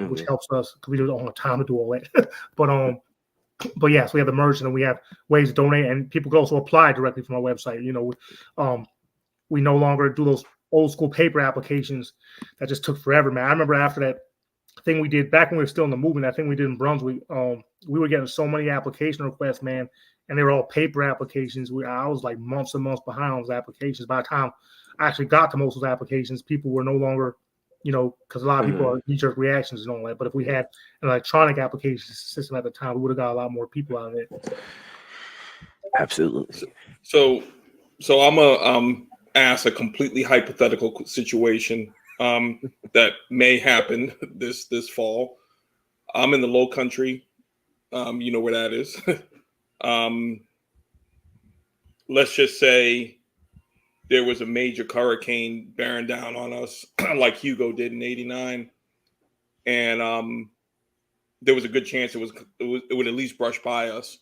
which helps us because we don't have time to do all that. But yes, we have the merch and we have ways to donate, and people can also apply directly from our website. We no longer do those old school paper applications that just took forever, man. I remember after that thing we did back when we were still in the movement, that thing we did in Brunswick, we were getting so many application requests, man, and they were all paper applications. I was like months and months behind on those applications. By the time I actually got to most of those applications, people were no longer, because a lot of people are knee-jerk reactions and all that. But if we had an electronic application system at the time, we would have got a lot more people out of it. Absolutely. So I'm gonna ask a completely hypothetical situation that may happen this fall. I'm in the Low Country. You know where that is. Let's just say there was a major hurricane bearing down on us, like Hugo did in '89, and there was a good chance it would at least brush by us.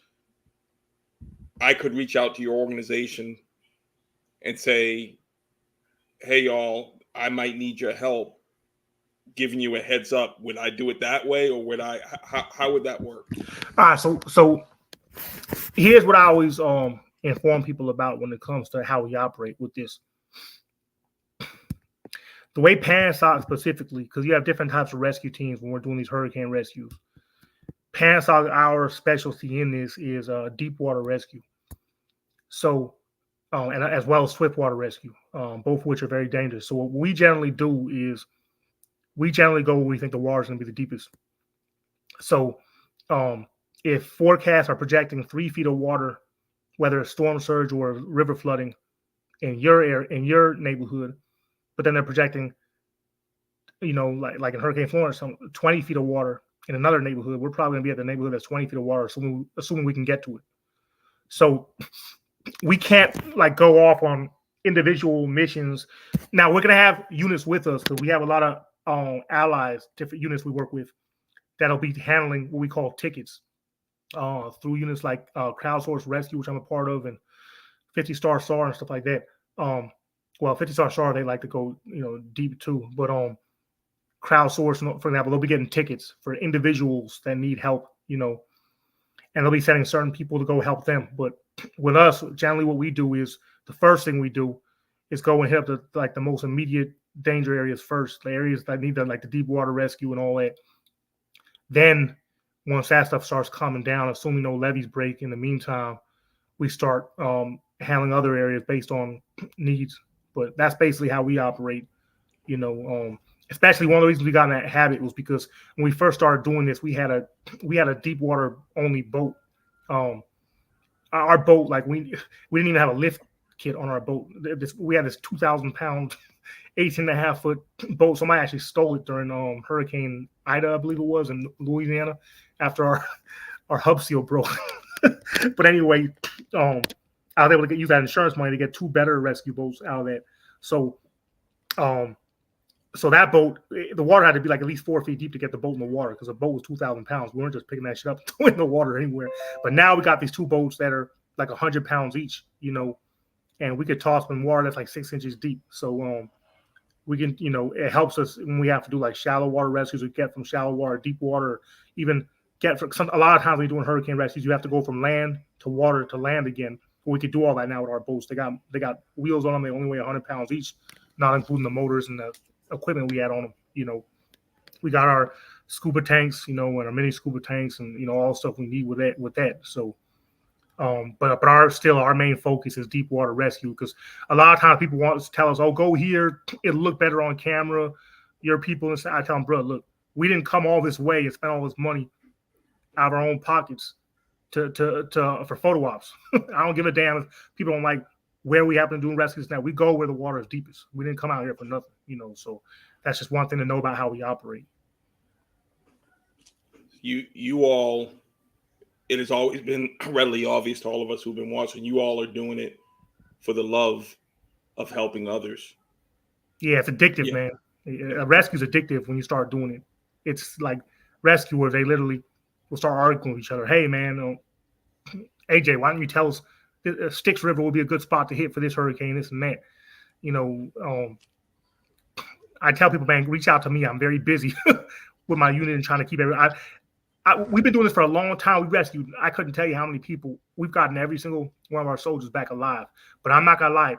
I could reach out to your organization and say, "Hey, y'all, I might need your help." Giving you a heads up, would I do it that way, or would I? How would that work? All right, so here's what I always inform people about when it comes to how we operate with this. The way PanSoc specifically, because you have different types of rescue teams when we're doing these hurricane rescues. PanSoc, our specialty in this is deep water rescue. So, and as well as swift water rescue, both of which are very dangerous. So what we generally do is we generally go where we think the water is going to be the deepest. So if forecasts are projecting 3 feet of water, whether it's storm surge or river flooding in your neighborhood, but then they're projecting, like in Hurricane Florence, 20 feet of water in another neighborhood, we're probably going to be at the neighborhood that's 20 feet of water, assuming we can get to it. So we can't like go off on individual missions. Now we're gonna have units with us because we have a lot of allies, different units we work with that'll be handling what we call tickets through units like Crowdsource Rescue, which I'm a part of, and 50 Star SAR and stuff like that. Well, 50 Star SAR they like to go deep too, but Crowdsource, for example, they'll be getting tickets for individuals that need help, and they'll be sending certain people to go help them. But with us, generally, what we do is the first thing we do is go and hit up the most immediate danger areas first, the areas that need the deep water rescue and all that. Then, once that stuff starts calming down, assuming no levees break, in the meantime, we start handling other areas based on needs. But that's basically how we operate. Especially one of the reasons we got in that habit was because when we first started doing this, we had a deep water only boat. Our boat, like we didn't even have a lift kit on our boat. We had this 2,000-pound, 18.5-foot boat. Somebody actually stole it during Hurricane Ida, I believe it was, in Louisiana, after our hub seal broke. But anyway, I was able to use that insurance money to get 2 better rescue boats out of that. So that boat, the water had to be like at least 4 feet deep to get the boat in the water because the boat was 2,000 pounds. We weren't just picking that shit up and throwing in the water anywhere. But now we got these 2 boats that are like 100 pounds each, and we could toss them in water that's like 6 inches deep. So we can, it helps us when we have to do like shallow water rescues. We get from shallow water, deep water, even get from a lot of times when you're doing hurricane rescues, you have to go from land to water to land again. But we could do all that now with our boats. They got wheels on them. They only weigh 100 pounds each, not including the motors and the equipment we had on them. We got our scuba tanks, and our mini scuba tanks, and all the stuff we need with that. So, but our main focus is deep water rescue because a lot of times people want to tell us, "Oh, go here, it'll look better on camera." Your people, and I tell them, "Bro, look, we didn't come all this way and spend all this money out of our own pockets to for photo ops. I don't give a damn if people don't like where we happen to do rescues now. We go where the water is deepest. We didn't come out here for nothing, So that's just one thing to know about how we operate. You all, it has always been readily obvious to all of us who've been watching. You all are doing it for the love of helping others. Yeah, it's addictive, man. A rescue is addictive when you start doing it. It's like rescuers, they literally will start arguing with each other. Hey, man, AJ, why don't you tell us Styx River would be a good spot to hit for this hurricane, this and that. I tell people, man, reach out to me. I'm very busy with my unit and trying to keep everything. We've been doing this for a long time. We rescued, I couldn't tell you how many people. We've gotten every single one of our soldiers back alive. But I'm not going to lie.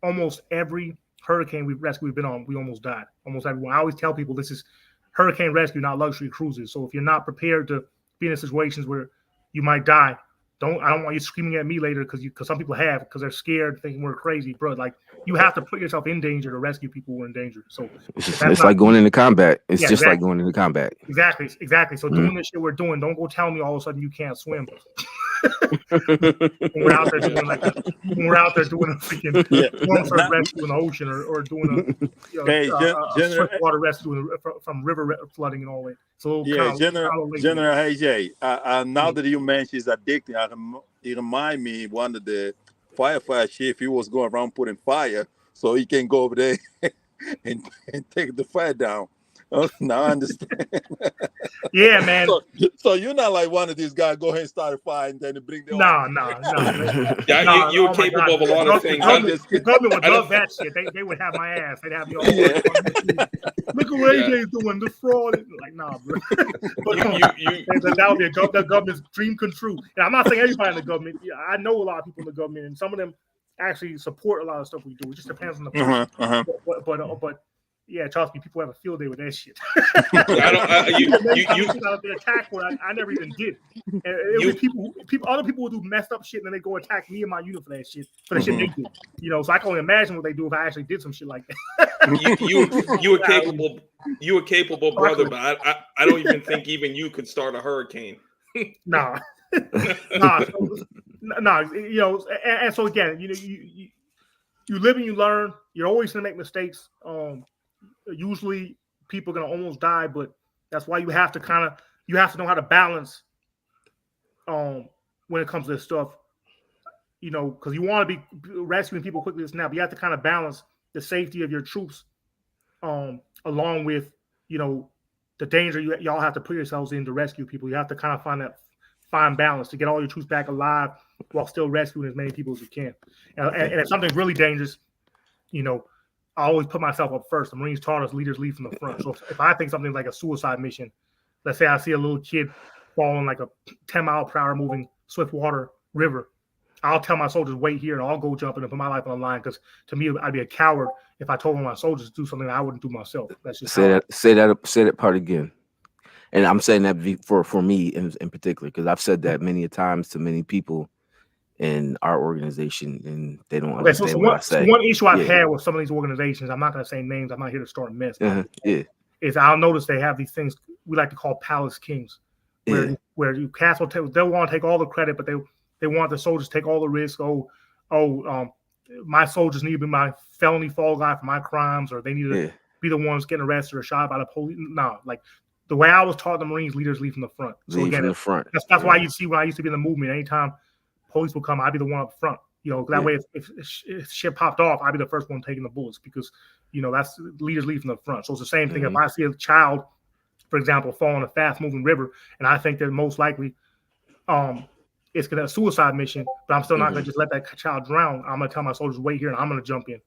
Almost every hurricane we've been on, we almost died. Almost everyone. I always tell people this is hurricane rescue, not luxury cruises. So if you're not prepared to be in situations where you might die, I don't want you screaming at me later because some people have because they're scared, thinking we're crazy, bro. Like you have to put yourself in danger to rescue people who are in danger. So it's like going into combat. It's just exactly. Like going into combat. Exactly. So doing this shit we're doing, don't go tell me all of a sudden you can't swim. when we're out there doing a freaking storm surge rescue in the ocean or doing a water rescue from river flooding and all that. So General AJ, now that you mentioned it's addicting, it reminds me one of the firefighter chief. He was going around putting fire so he can go over there and take the fire down. Now I understand. Yeah, man. So you're not like one of these guys. Go ahead and start a fire and then bring them. No. Yeah, you're capable of a lot of things. The government would love that shit. They would have my ass. They'd have me all. Yeah. Look what AJ's doing. The fraud. Like, nah, bro. But that would be the government's dream come true. And I'm not saying everybody in the government. Yeah, I know a lot of people in the government, and some of them actually support a lot of stuff we do. It just depends on the person. But yeah, trust me, people have a field day with that shit. You been attacked for I never even did. Other people will do messed up shit and then they go attack me and my unit for that shit. For the shit they did. So I can only imagine what they do if I actually did some shit like that. You were capable, brother, but I don't even think even you could start a hurricane. Nah. And so again, you live and you learn. You're always gonna make mistakes. Usually people are gonna almost die, but that's why you have to know how to balance when it comes to this stuff. because you want to be rescuing people quickly as now, but you have to kind of balance the safety of your troops, along with, the danger y'all have to put yourselves in to rescue people. You have to kind of find that fine balance to get all your troops back alive while still rescuing as many people as you can. And if something's really dangerous, I always put myself up first. The Marines taught us leaders lead from the front. So if I think something's like a suicide mission, let's say I see a little kid falling like a 10-mile-per-hour moving Swiftwater River, I'll tell my soldiers, wait here, and I'll go jump in and put my life on the line, because to me, I'd be a coward if I told my soldiers to do something that I wouldn't do myself. That's just say that part again. And I'm saying that for me in particular, because I've said that many a times to many people in our organization, and they don't understand what I say. One issue I've had with some of these organizations, I'm not going to say names, I'm not here to start a mess. Is I'll notice they have these things we like to call palace kings, where you castle, they'll want to take all the credit, but they want the soldiers to take all the risk. My soldiers need to be my felony fall guy for my crimes, or they need to be the ones getting arrested or shot by the police. No, like the way I was taught, the Marines leaders lead from the front. So lead again, from the front. That's why you see when I used to be in the movement, anytime police would come, I'd be the one up front. That way if shit popped off, I'd be the first one taking the bullets, because that's leaders lead from the front. So it's the same thing. If I see a child, for example, fall in a fast moving river, and I think that most likely it's gonna be a suicide mission, but I'm still not gonna just let that child drown. I'm gonna tell my soldiers, wait here, and I'm gonna jump in.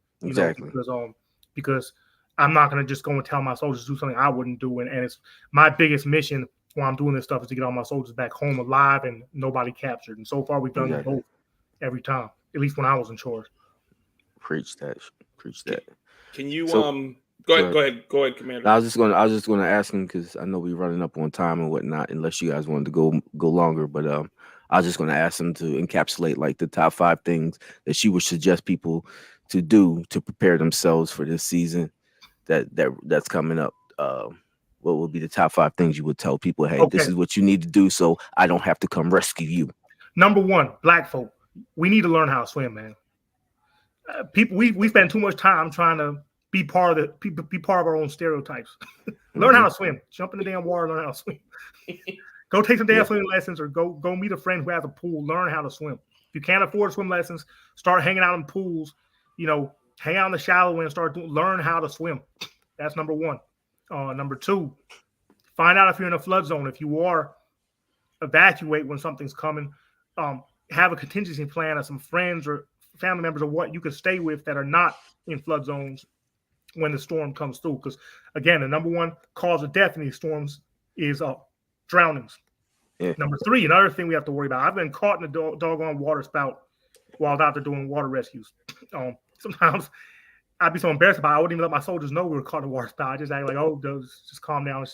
Because I'm not gonna just go and tell my soldiers to do something I wouldn't do. And it's my biggest mission while I'm doing this stuff is to get all my soldiers back home alive and nobody captured. And so far we've done both every time, at least when I was in charge. Preach that. Can you go ahead, Commander? I was just gonna ask him, because I know we're running up on time and whatnot, unless you guys wanted to go longer, but I was just gonna ask him to encapsulate like the top 5 things that she would suggest people to do to prepare themselves for this season that's coming up. What would be the top 5 things you would tell people? Hey, this is what you need to do, so I don't have to come rescue you. Number 1, black folk, we need to learn how to swim, man. People, we spend too much time trying to be part of our own stereotypes. Learn how to swim. Jump in the damn water. Learn how to swim. Go take some damn swimming lessons, or go meet a friend who has a pool. Learn how to swim. If you can't afford swim lessons, start hanging out in pools. Hang out in the shallow end. Learn how to swim. That's number 1. Number 2, find out if you're in a flood zone. If you are, evacuate when something's coming. Have a contingency plan of some friends or family members or what you could stay with that are not in flood zones when the storm comes through. Because again, the number 1 cause of death in these storms is drownings. Number 3, another thing we have to worry about. I've been caught in a doggone water spout while I was out there doing water rescues. Sometimes I'd be so embarrassed about it, I wouldn't even let my soldiers know we were caught in a water spout. I just act like, just calm down.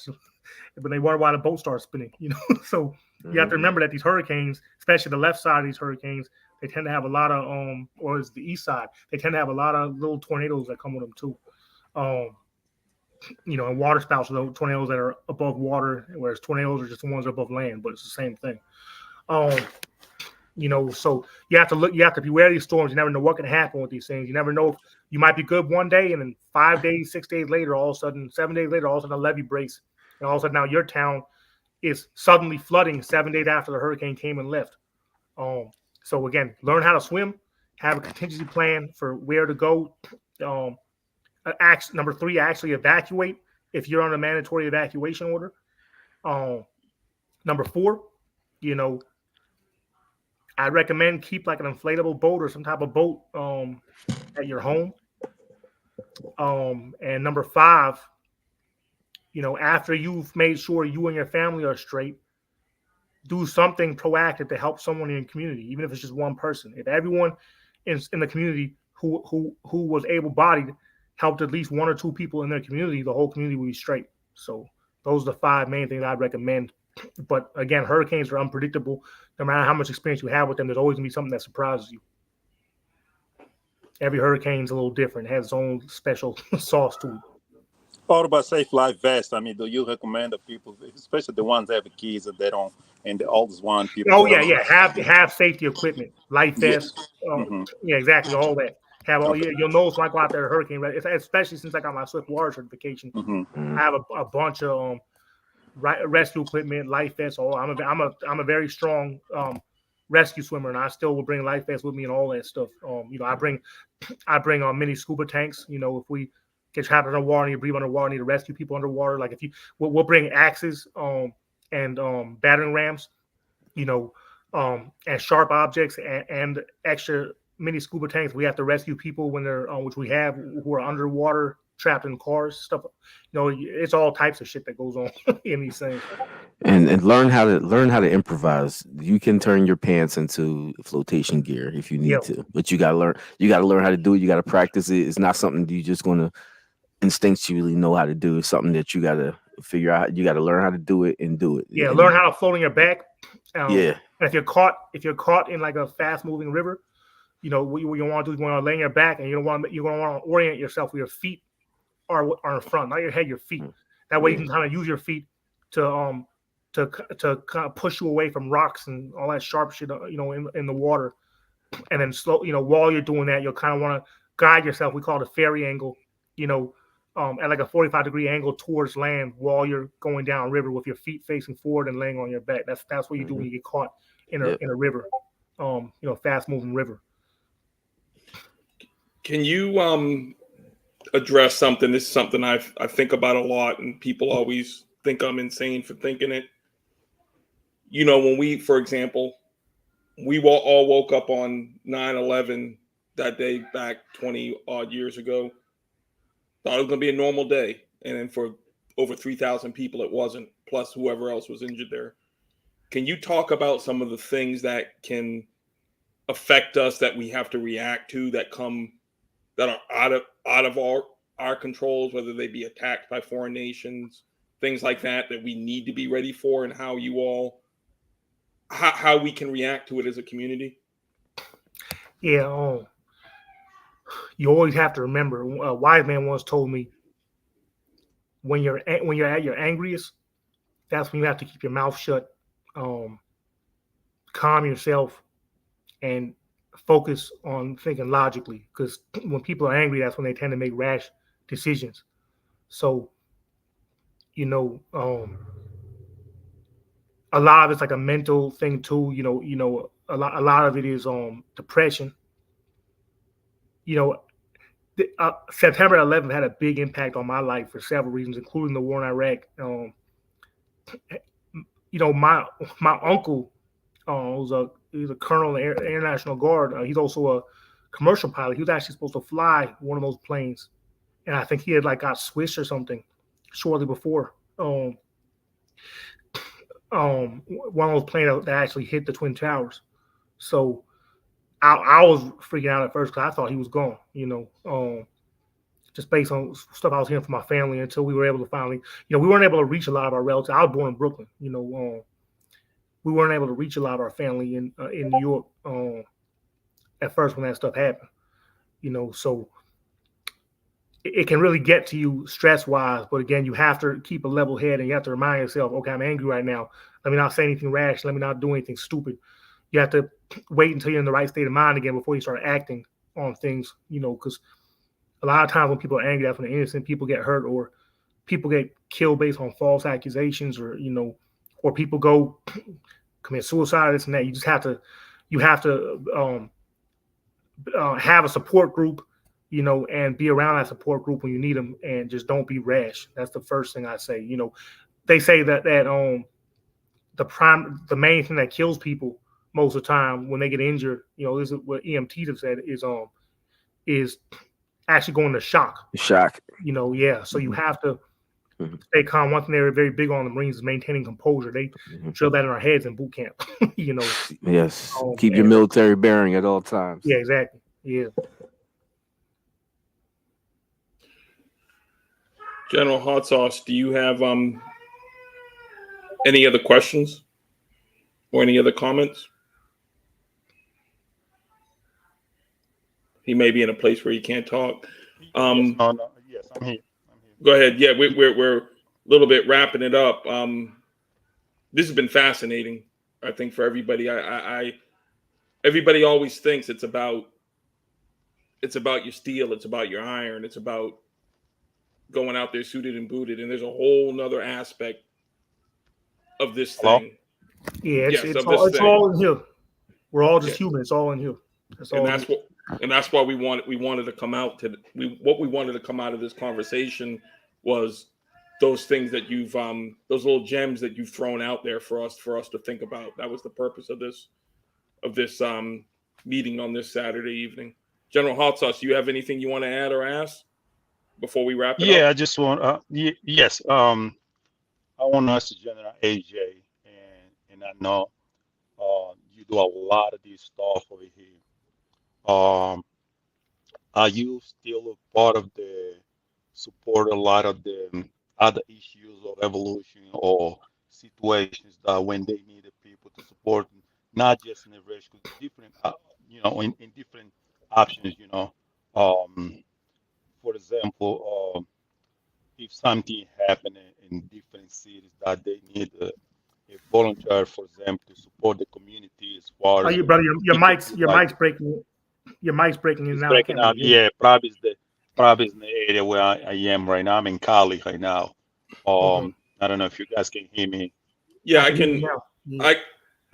But they wonder why the boat starts spinning, So you have to remember that these hurricanes, especially the left side of these hurricanes, they tend to have a lot of, or it's the east side, they tend to have a lot of little tornadoes that come with them too. And water spouts are the tornadoes that are above water, whereas tornadoes are just the ones that are above land, but it's the same thing. So you have to beware of these storms. You never know what can happen with these things. You never know. You might be good one day, and then 5 days, 6 days later, all of a sudden, 7 days later, all of a sudden a levee breaks, and all of a sudden now your town is suddenly flooding 7 days after the hurricane came and left. So again, learn how to swim, have a contingency plan for where to go. Number 3, actually evacuate if you're on a mandatory evacuation order. Number 4, I recommend keep like an inflatable boat or some type of boat at your home. And number 5, after you've made sure you and your family are straight, do something proactive to help someone in your community, even if it's just one person. If everyone in the community who was able-bodied helped at least 1 or 2 people in their community, the whole community will be straight. So those are the 5 main things I'd recommend. But again, hurricanes are unpredictable. No matter how much experience you have with them, there's always gonna be something that surprises you. Every hurricane's a little different. It has its own special sauce to it. What about safe life vest? I mean, do you recommend the people, especially the ones that have kids that they don't, and the oldest one people? Oh yeah. Have safety equipment, life vest. Yeah, exactly. All that. You'll notice when I go out there, hurricane, especially since I got my Swiftwater certification. I have a bunch of rescue equipment, life vests. I'm a very strong rescue swimmer, and I still will bring life vests with me and all that stuff. I bring mini scuba tanks. If we get trapped underwater and you breathe underwater, need to rescue people underwater. Like we'll bring axes, and battering rams, and sharp objects, and extra mini scuba tanks. We have to rescue people when they're, which we have, who are underwater, trapped in cars, stuff. It's all types of shit that goes on in these things. And learn how to improvise. You can turn your pants into flotation gear if you need to, but you gotta learn how to do it. You gotta practice it. It's not something you just gonna instinctually know how to do. It's something that you gotta figure out. You gotta learn how to do it and do it. Yeah, learn how to float on your back. Yeah. And if you're caught in like a fast moving river, what you want to do is you want to lay on your back, and you're gonna want to orient yourself where your feet are in front, not your head, your feet. That way you can kind of use your feet to kind of push you away from rocks and all that sharp shit, in the water. And then while you're doing that, you'll kind of want to guide yourself. We call it a ferry angle, at like a 45-degree angle towards land while you're going down river with your feet facing forward and laying on your back. That's what you do when you get caught in a river, fast moving river. Can you address something? This is something I think about a lot, and people always think I'm insane for thinking it. When we, for example, we all woke up on 9/11 that day back 20 odd years ago, thought it was going to be a normal day. And then for over 3,000 people, it wasn't, plus whoever else was injured there. Can you talk about some of the things that can affect us, that we have to react to, that are out of our controls, whether they be attacked by foreign nations, things like that we need to be ready for, and how we can react to it as a community? Yeah, you always have to remember. A wise man once told me, when you're at your angriest, that's when you have to keep your mouth shut, calm yourself, and focus on thinking logically. Because when people are angry, that's when they tend to make rash decisions. So, a lot of it's like a mental thing too. A lot of it is depression. September 11th had a big impact on my life for several reasons, including the war in Iraq. My uncle he's a colonel in the Air National Guard. He's also a commercial pilot. He was actually supposed to fly one of those planes, and I think he had got switched or something shortly before. One of those planes that actually hit the Twin Towers. So I was freaking out at first because I thought he was gone, just based on stuff I was hearing from my family, until we were able to finally, we weren't able to reach a lot of our relatives. I was born in Brooklyn, we weren't able to reach a lot of our family in New York at first when that stuff happened, so it can really get to you stress-wise. But again, you have to keep a level head, and you have to remind yourself, okay, I'm angry right now. Let me not say anything rash. Let me not do anything stupid. You have to wait until you're in the right state of mind again before you start acting on things, because a lot of times when people are angry, that's when the innocent people get hurt, or people get killed based on false accusations, or people go commit suicide, this and that. You just have to have a support group, and be around that support group when you need them, and just don't be rash. That's the first thing I say. They say that the main thing that kills people most of the time when they get injured, this is what EMTs have said, is actually going to shock. Shock. So you have to stay calm. One thing they're very big on, the Marines, is maintaining composure. They drill that in our heads in boot camp. Yes. Keep your military bearing at all times. Yeah, exactly. Yeah. General Hot Sauce, do you have any other questions or any other comments? He may be in a place where he can't talk. Yes, I'm here. Go ahead. Yeah, we're a little bit wrapping it up. This has been fascinating, I think, for everybody. Everybody always thinks it's about your steel, it's about your iron, it's about going out there suited and booted, and there's a whole nother aspect of this thing. Yeah, it's all in here. We're all just human. It's all in here. That's all. And that's why we wanted to come out to what we wanted to come out of this conversation was those things that you've those little gems that you've thrown out there for us to think about. That was the purpose of this meeting on this Saturday evening. General Hot Sauce, do you have anything you want to add or ask before we wrap it up? Yeah, I just want. Yes. I want to ask General AJ, and I know you do a lot of this stuff over here. Um, are you still a part of the support a lot of the other issues of evolution or situations that when they needed people to support, not just in the rescue, different, in different options, for example, if something happened in different cities that they need a volunteer, for example, to support the community as far Are as you, brother? Your it can mic's be your like mic's breaking. Your mic's breaking in it's and out. I breaking can't up. really hear you. Yeah, probably is in the area where I am right now. I'm in Cali right now. Okay. I don't know if you guys can hear me. Yeah, I I can hear you can. now. Yeah. I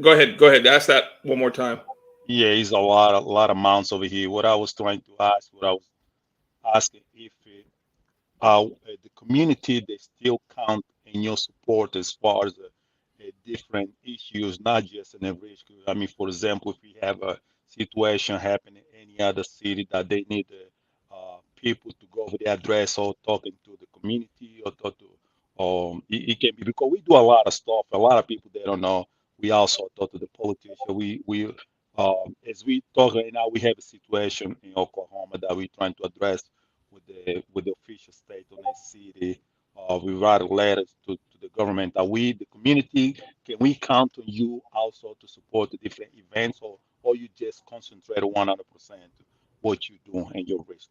Go ahead. Go ahead. Ask that one more time. Yeah, it's a lot of mounts over here. What I was trying to ask, what I was asking if the community they still count in your support as far as different issues, not just in a rescue. I mean, for example, if we have a situation happen in any other city that they need people to go over the address or talking to the community or talk to, it can be because we do a lot of stuff. A lot of people they don't know. We also talk to the politician. We as we talk right now, we have a situation in Oklahoma that we're trying to address with the official state on that city. We write letters to the government that we, the community, can we count on you also to support the different events, or you just concentrate 100% what you do and your risk.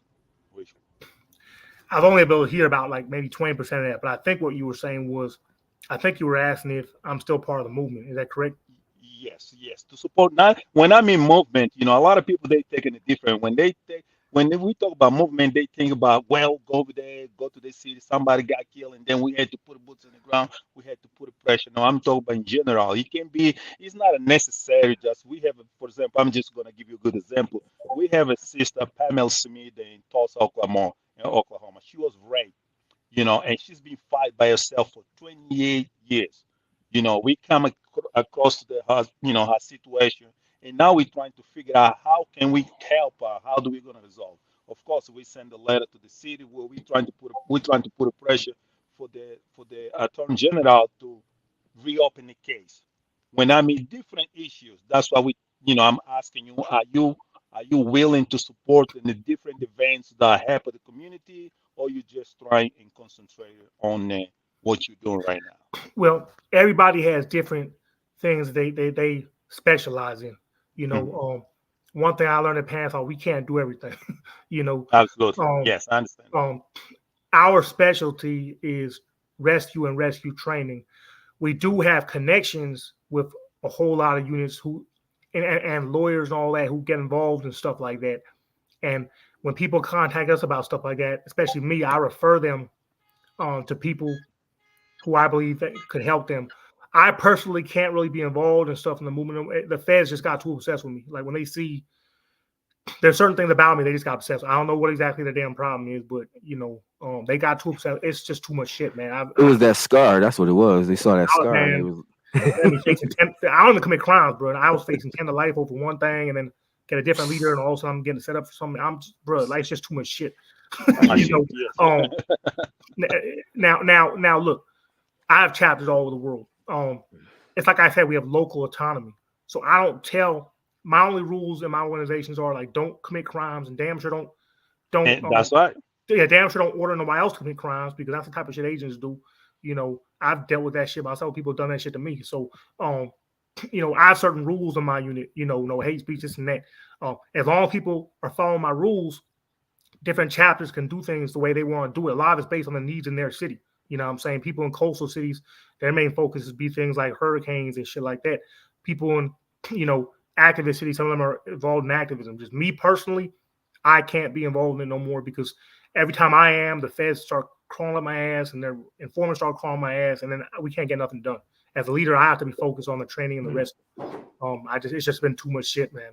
I've only been able to hear about like maybe 20% of that, but I think what you were saying was, I think you were asking if I'm still part of the movement. Is that correct? Yes, to support. Not when I'm in movement, a lot of people they taking it different. We talk about movement, they think about go over there, go to the city, somebody got killed, and then we had to put boots in the ground. We had to put a pressure. No, I'm talking about in general. It can be. It's not a necessary. Just we have, for example, I'm just gonna give you a good example. We have a sister, Pamela Smith, in Tulsa, Oklahoma. She was raped, and she's been fighting by herself for 28 years. We come across her situation, and now we're trying to figure out how can we help her. How do we gonna resolve? Of course, we send a letter to the city where we're trying to put a pressure for the attorney general to reopen the case. When I mean different issues, that's why I'm asking you, are you willing to support in the different events that happen in the community, or you just trying and concentrate on what you're doing right now? Well, everybody has different things they specialize in. You Mhm. know, one thing I learned in past, we can't do everything. you know, Absolutely. um, Yes, I understand that. our specialty is rescue and rescue training. We do have connections with a whole lot of units who and lawyers and all that who get involved in stuff like that. And when people contact us about stuff like that, especially me, I refer them to people who I believe that could help them. I personally can't really be involved in stuff in the movement. The feds just got too obsessed with me. Like when they see there's certain things about me, they just got obsessed. I don't know what exactly the damn problem is, but they got too obsessed. It's just too much shit, man. It was that scar. That's what it was. They saw that scar. And Man, it was. they had me facing 10. I don't even commit crimes, bro. I was facing 10 to life over one thing, and then get a different leader, and also I'm getting set up for something. I'm just, bro, life's just too much shit. you know. Yes. Now, look, I have chapters all over the world. It's like I said, we have local autonomy. So I don't tell. My only rules in my organizations are like, don't commit crimes, and damn sure don't. And that's right. Yeah, damn sure don't order nobody else to commit crimes because that's the type of shit agents do. I've dealt with that shit myself. People have done that shit to me. So, I have certain rules in my unit. No hate speech, this and that. As long as people are following my rules, different chapters can do things the way they want to do it. A lot of it's based on the needs in their city. You know what I'm saying? People in coastal cities, their main focus is be things like hurricanes and shit like that. People in, activist cities, some of them are involved in activism. Just me personally, I can't be involved in it no more because every time I am, the feds start crawling up my ass and their informants start crawling my ass, and then we can't get nothing done. as a leader, I have to be focused on the training and the rest. It's just been too much shit, man.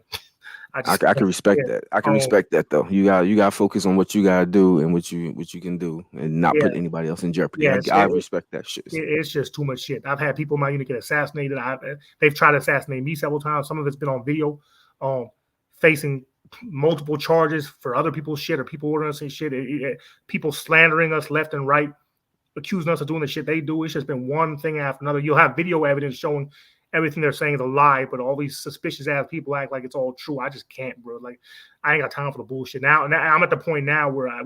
I can respect that. I can respect that though. You got to focus on what you got to do and what you can do, and not put anybody else in jeopardy. Yeah, I respect that shit. It's just too much shit. I've had people in my unit get assassinated. They've tried to assassinate me several times. Some of it's been on video, facing multiple charges for other people's shit or people ordering us and shit. People slandering us left and right, accusing us of doing the shit they do. It's just been one thing after another. You'll have video evidence showing everything they're saying is a lie, but all these suspicious ass people act like it's all true. I just can't, bro. Like, I ain't got time for the bullshit. Now I'm at the point now where I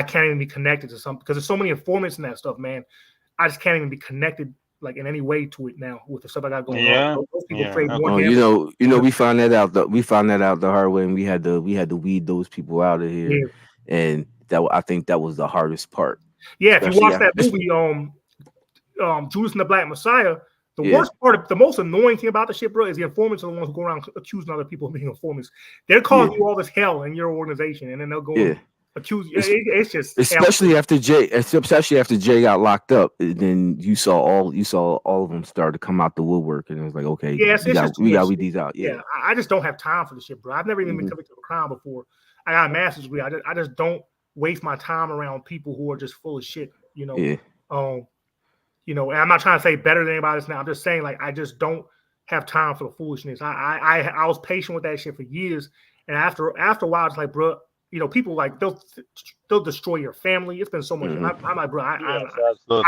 can't even be connected to something because there's so many informants in that stuff, man. I just can't even be connected like in any way to it now with the stuff I got going on. Those people trade more. We found that out. We found that out the hard way, and we had to weed those people out of here. Yeah. And I think that was the hardest part. Yeah, if you watch that movie, Judas and the Black Messiah, the worst part, the most annoying thing about the shit, bro, is the informants are the ones who go around accusing other people of being informants. They're causing you all this hell in your organization, and then they'll go accuse you. It's just especially after Jay got locked up. Then you saw all of them start to come out the woodwork, and it was like, okay, we got weed these out. Yeah, I just don't have time for the shit, bro. I've never even been convicted of a crime before. I got a master's degree. I just don't waste my time around people who are just full of shit. You know. Yeah. And I'm not trying to say better than anybody else now. I'm just saying, like, I just don't have time for the foolishness. I was patient with that shit for years, and after a while, it's like, bro, people like they'll destroy your family. It's been so much. I'm like, bro, I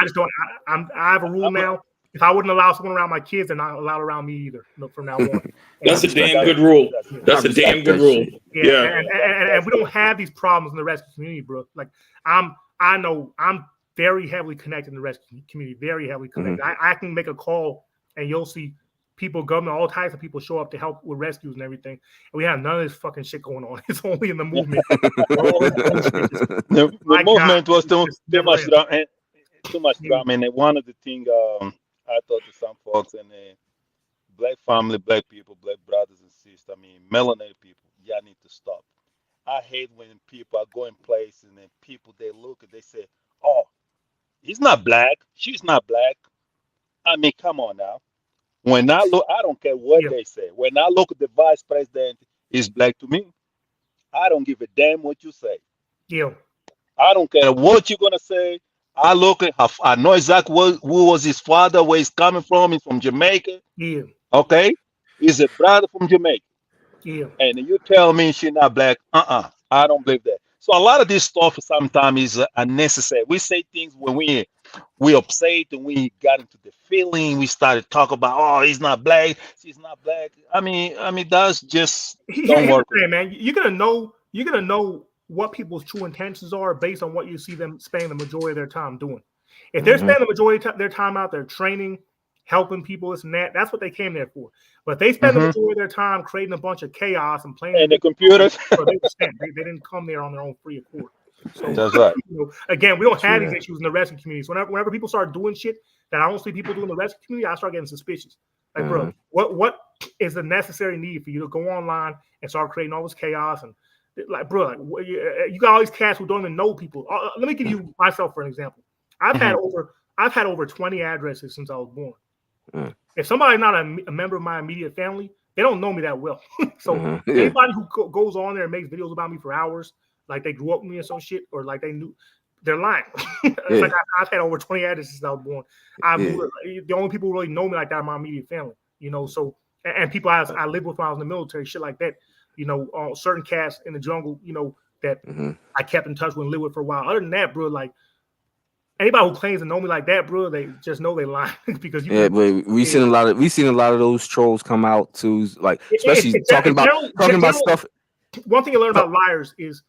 just don't. I have a rule now. If I wouldn't allow someone around my kids, they're not allowed around me either. From now on. That's a damn good rule. That's a damn good rule. Yeah. And we don't have these problems in the rescue community, bro. Like I know I'm very heavily connected in the rescue community, very heavily connected. I can make a call and you'll see people, government, all types of people show up to help with rescues and everything. And we have none of this fucking shit going on. It's only in the movement. The movement was too much drama. And one of the things I thought to some folks and black family, black people, black brothers and sisters, melanated people, y'all need to stop. I hate when people are going places and then people, they look and they say, oh, he's not black. She's not black. Come on now. When I look, I don't care what they say. When I look at the vice president, he's black to me. I don't give a damn what you say. Yeah. I don't care what you're gonna say. I look at. I know exactly who was his father, where he's coming from. He's from Jamaica. Yeah. Okay. He's a brother from Jamaica. Yeah. And you tell me she's not black. I don't believe that. So a lot of this stuff sometimes is unnecessary. We say things when we upset and we got into the feeling. We started talking about, oh, he's not black, she's not black. That's just don't work. Man, you're gonna know what people's true intentions are based on what you see them spending the majority of their time doing. If they're spending the majority of their time out there training, helping people, this and that, that's what they came there for. But they spend the majority of their time creating a bunch of chaos and playing and the computers. They didn't come there on their own free accord. So that's right. Again, we don't have these issues in the rescue community. So whenever people start doing shit that I don't see people do in the rescue community, I start getting suspicious. Like, bro, what is the necessary need for you to go online and start creating all this chaos? And like, bro, you got all these cats who don't even know people. Let me give you myself for an example. I've had over 20 addresses since I was born. If somebody's not a member of my immediate family, they don't know me that well. So anybody who goes on there and makes videos about me for hours, like they grew up with me or some shit, or like they knew, they're lying. It's like I've had over 20 addresses since I was born. The only people who really know me like that are my immediate family, So and people I lived with when I was in the military, shit like that. Certain cats in the jungle, that I kept in touch with and lived with for a while. Other than that, bro, like anybody who claims to know me like that, bro, they just know they lying because but we've seen a lot of those trolls come out too, like especially talking about stuff. One thing you learn about liars is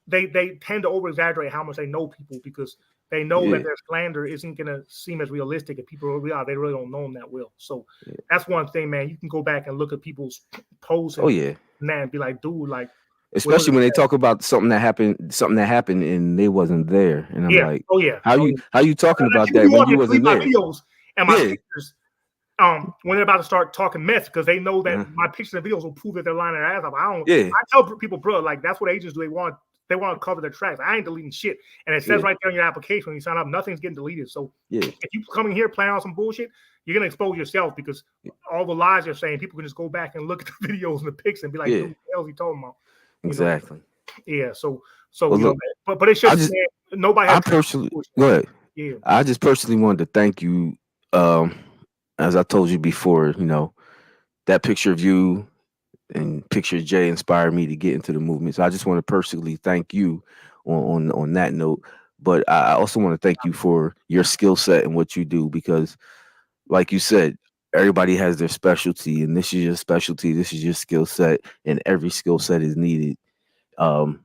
they tend to over exaggerate how much they know people because they know that their slander isn't gonna seem as realistic if people they really don't know them that well. So that's one thing, man. You can go back and look at people's posts and be like, dude, like. Especially when they talk about something that happened and they wasn't there, and I'm like, how you talking about that when you wasn't there? Videos and my pictures, when they're about to start talking mess because they know that my pictures and videos will prove that they're lying their ass off. I tell people, bro, like that's what agents do. They want they want to cover their tracks. I ain't deleting shit. And it says right there in your application when you sign up, nothing's getting deleted. So if you come in here playing on some bullshit, you're gonna expose yourself because all the lies you're saying, people can just go back and look at the videos and the pics and be like, dude, what the hell is he talking about? Exactly. Yeah. So well, look, but it's just nobody has personally go ahead. Yeah. I just personally wanted to thank you. As I told you before, that picture of you and picture of Jay inspired me to get into the movement. So I just want to personally thank you on that note. But I also want to thank you for your skill set and what you do, because like you said, everybody has their specialty, and this is your specialty. This is your skill set, and every skill set is needed in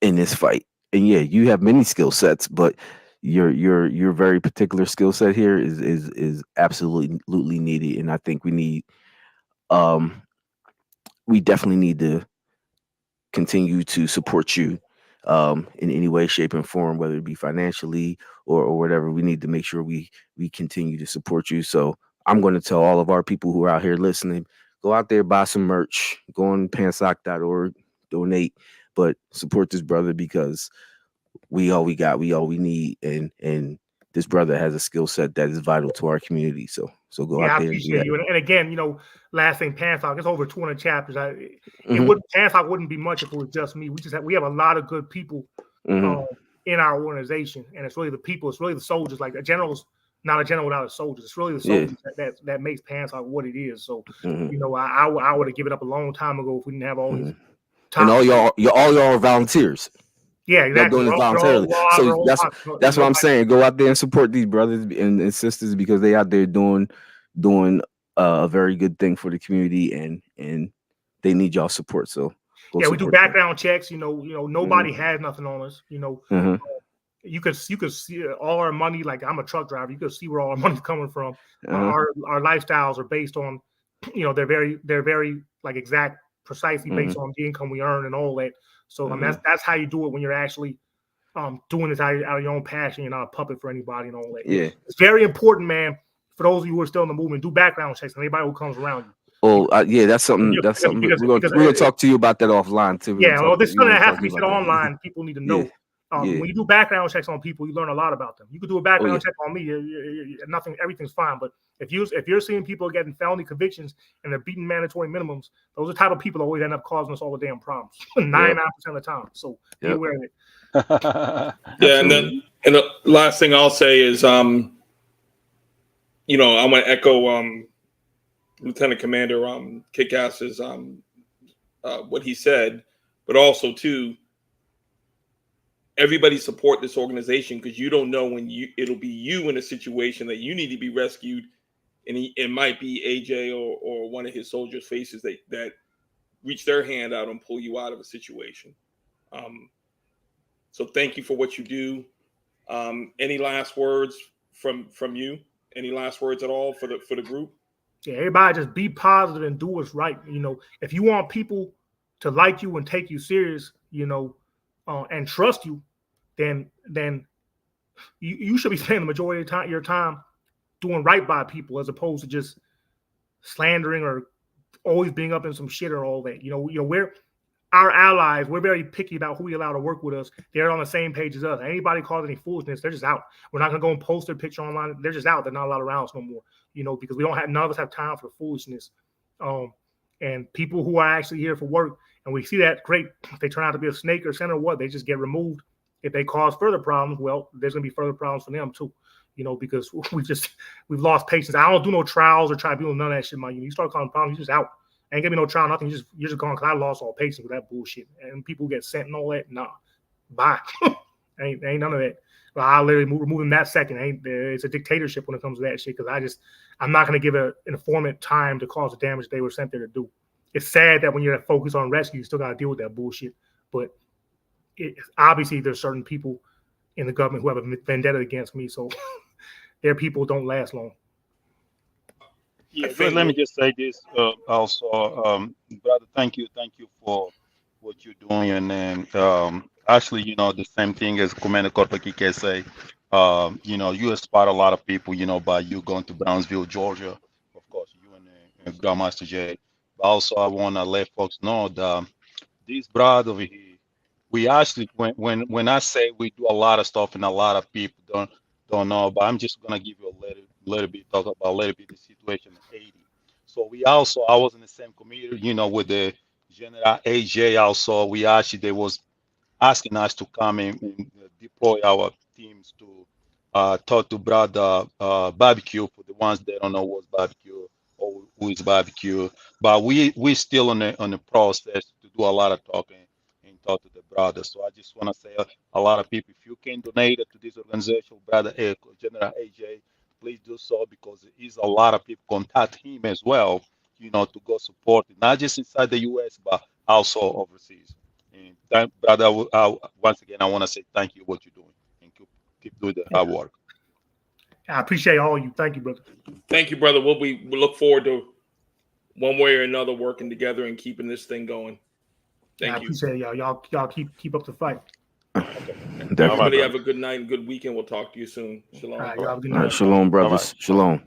this fight. And yeah, you have many skill sets, but your very particular skill set here is absolutely needed. And I think we definitely need to continue to support you in any way, shape, and form, whether it be financially or whatever. We need to make sure we continue to support you. So I'm going to tell all of our people who are out here listening, go out there, buy some merch, go on pansoc.org, donate, but support this brother, because we all we got, we all we need, and this brother has a skill set that is vital to our community. So go out I there. appreciate you. And again, last thing, Pansoc, it's over 200 chapters. Pansoc wouldn't be much if it was just me. We have a lot of good people in our organization, and it's really the people. It's really the soldiers. Like a general's not a general without a soldier. It's really the soldiers that makes Pansoc what it is. So I would have given up a long time ago if we didn't have all these. And all y'all are volunteers. Yeah, exactly. They're doing it voluntarily. So that's what I'm saying. Go out there and support these brothers and sisters, because they out there doing a very good thing for the community, and they need y'all support. So we do background checks. Nobody has nothing on us. You could see all our money. Like, I'm a truck driver. You could see where all our money's coming from. Our lifestyles are based on, they're very like exact, precisely based on the income we earn and all that. So that's how you do it when you're actually doing this out of your own passion. You're not a puppet for anybody and all that. Yeah, it's very important, man. For those of you who are still in the movement, do background checks on anybody who comes around you. Oh, that's something. That's something we're gonna talk to you about that offline too. This is something that has to be said online. People need to know. When you do background checks on people, you learn a lot about them. You could do a background check on me. Everything's fine. But if you're seeing people getting felony convictions and they're beating mandatory minimums, those are the type of people that always end up causing us all the damn problems. 99% of the time. So be aware of it. And the last thing I'll say is, I want to echo Lieutenant Commander Kickass's what he said, but also too, everybody support this organization, because you don't know when it'll be you in a situation that you need to be rescued, and it might be AJ or one of his soldiers' faces that reach their hand out and pull you out of a situation. So thank you for what you do. Any last words from you? Any last words at all for the group? Yeah, everybody just be positive and do what's right. If you want people to like you and take you serious, and trust you, then you should be spending the majority of your time doing right by people, as opposed to just slandering or always being up in some shit or all that. We're our allies. We're very picky about who we allow to work with us. They're on the same page as us. Anybody calls any foolishness, they're just out. We're not gonna go and post their picture online. They're just out. They're not allowed around us no more. Because none of us have time for foolishness. And people who are actually here for work, and we see that, great. If they turn out to be a snake or center, what, they just get removed. If they cause further problems, well, there's gonna be further problems for them too. Because we've lost patience. I don't do no trials or tribunal, none of that shit, man. You start causing problems, you're just out. Ain't gonna be no trial, nothing. You're just gone, because I lost all patience with that bullshit. And people get sent and all that. Nah, bye. ain't none of that. Well, I'll literally remove them that second. It's a dictatorship when it comes to that shit, because I'm not gonna give an informant time to cause the damage they were sent there to do. It's sad that when you're focused on rescue, you still gotta deal with that bullshit. But obviously there's certain people in the government who have a vendetta against me, so their people don't last long. Yeah, but let me just say this also, brother. Thank you for what you're doing, and then actually, the same thing as Commander Korpakike say. You inspire a lot of people, by you going to Brownsville, Georgia. Of course, you and Grandmaster Jay. But also, I want to let folks know that this brother over here we actually, when I say we do a lot of stuff and a lot of people don't know, but I'm just gonna give you a little bit, talk about a little bit the situation in Haiti. So we also, I was in the same community, with the General AJ. Also, we actually, they was asking us to come and deploy our teams to talk to brother barbecue, for the ones that don't know what's barbecue or who is barbecue. But we still on the process to do a lot of talking and talk to the brothers. So I just want to say a lot of people, if you can donate to this organization, brother General AJ, please do so, because there is a lot of people contact him as well, to go support it, not just inside the U.S. but also overseas. And brother, once again, I want to say thank you what you're doing, and keep doing the hard work. I appreciate all you. Thank you, brother. Thank you, brother. We look forward to one way or another working together and keeping this thing going. Thank I you. appreciate y'all. Y'all keep up the fight. Everybody have a good night and good weekend. We'll talk to you soon. Shalom. All right, y'all have a good All right, night. shalom, brothers. All right. Shalom.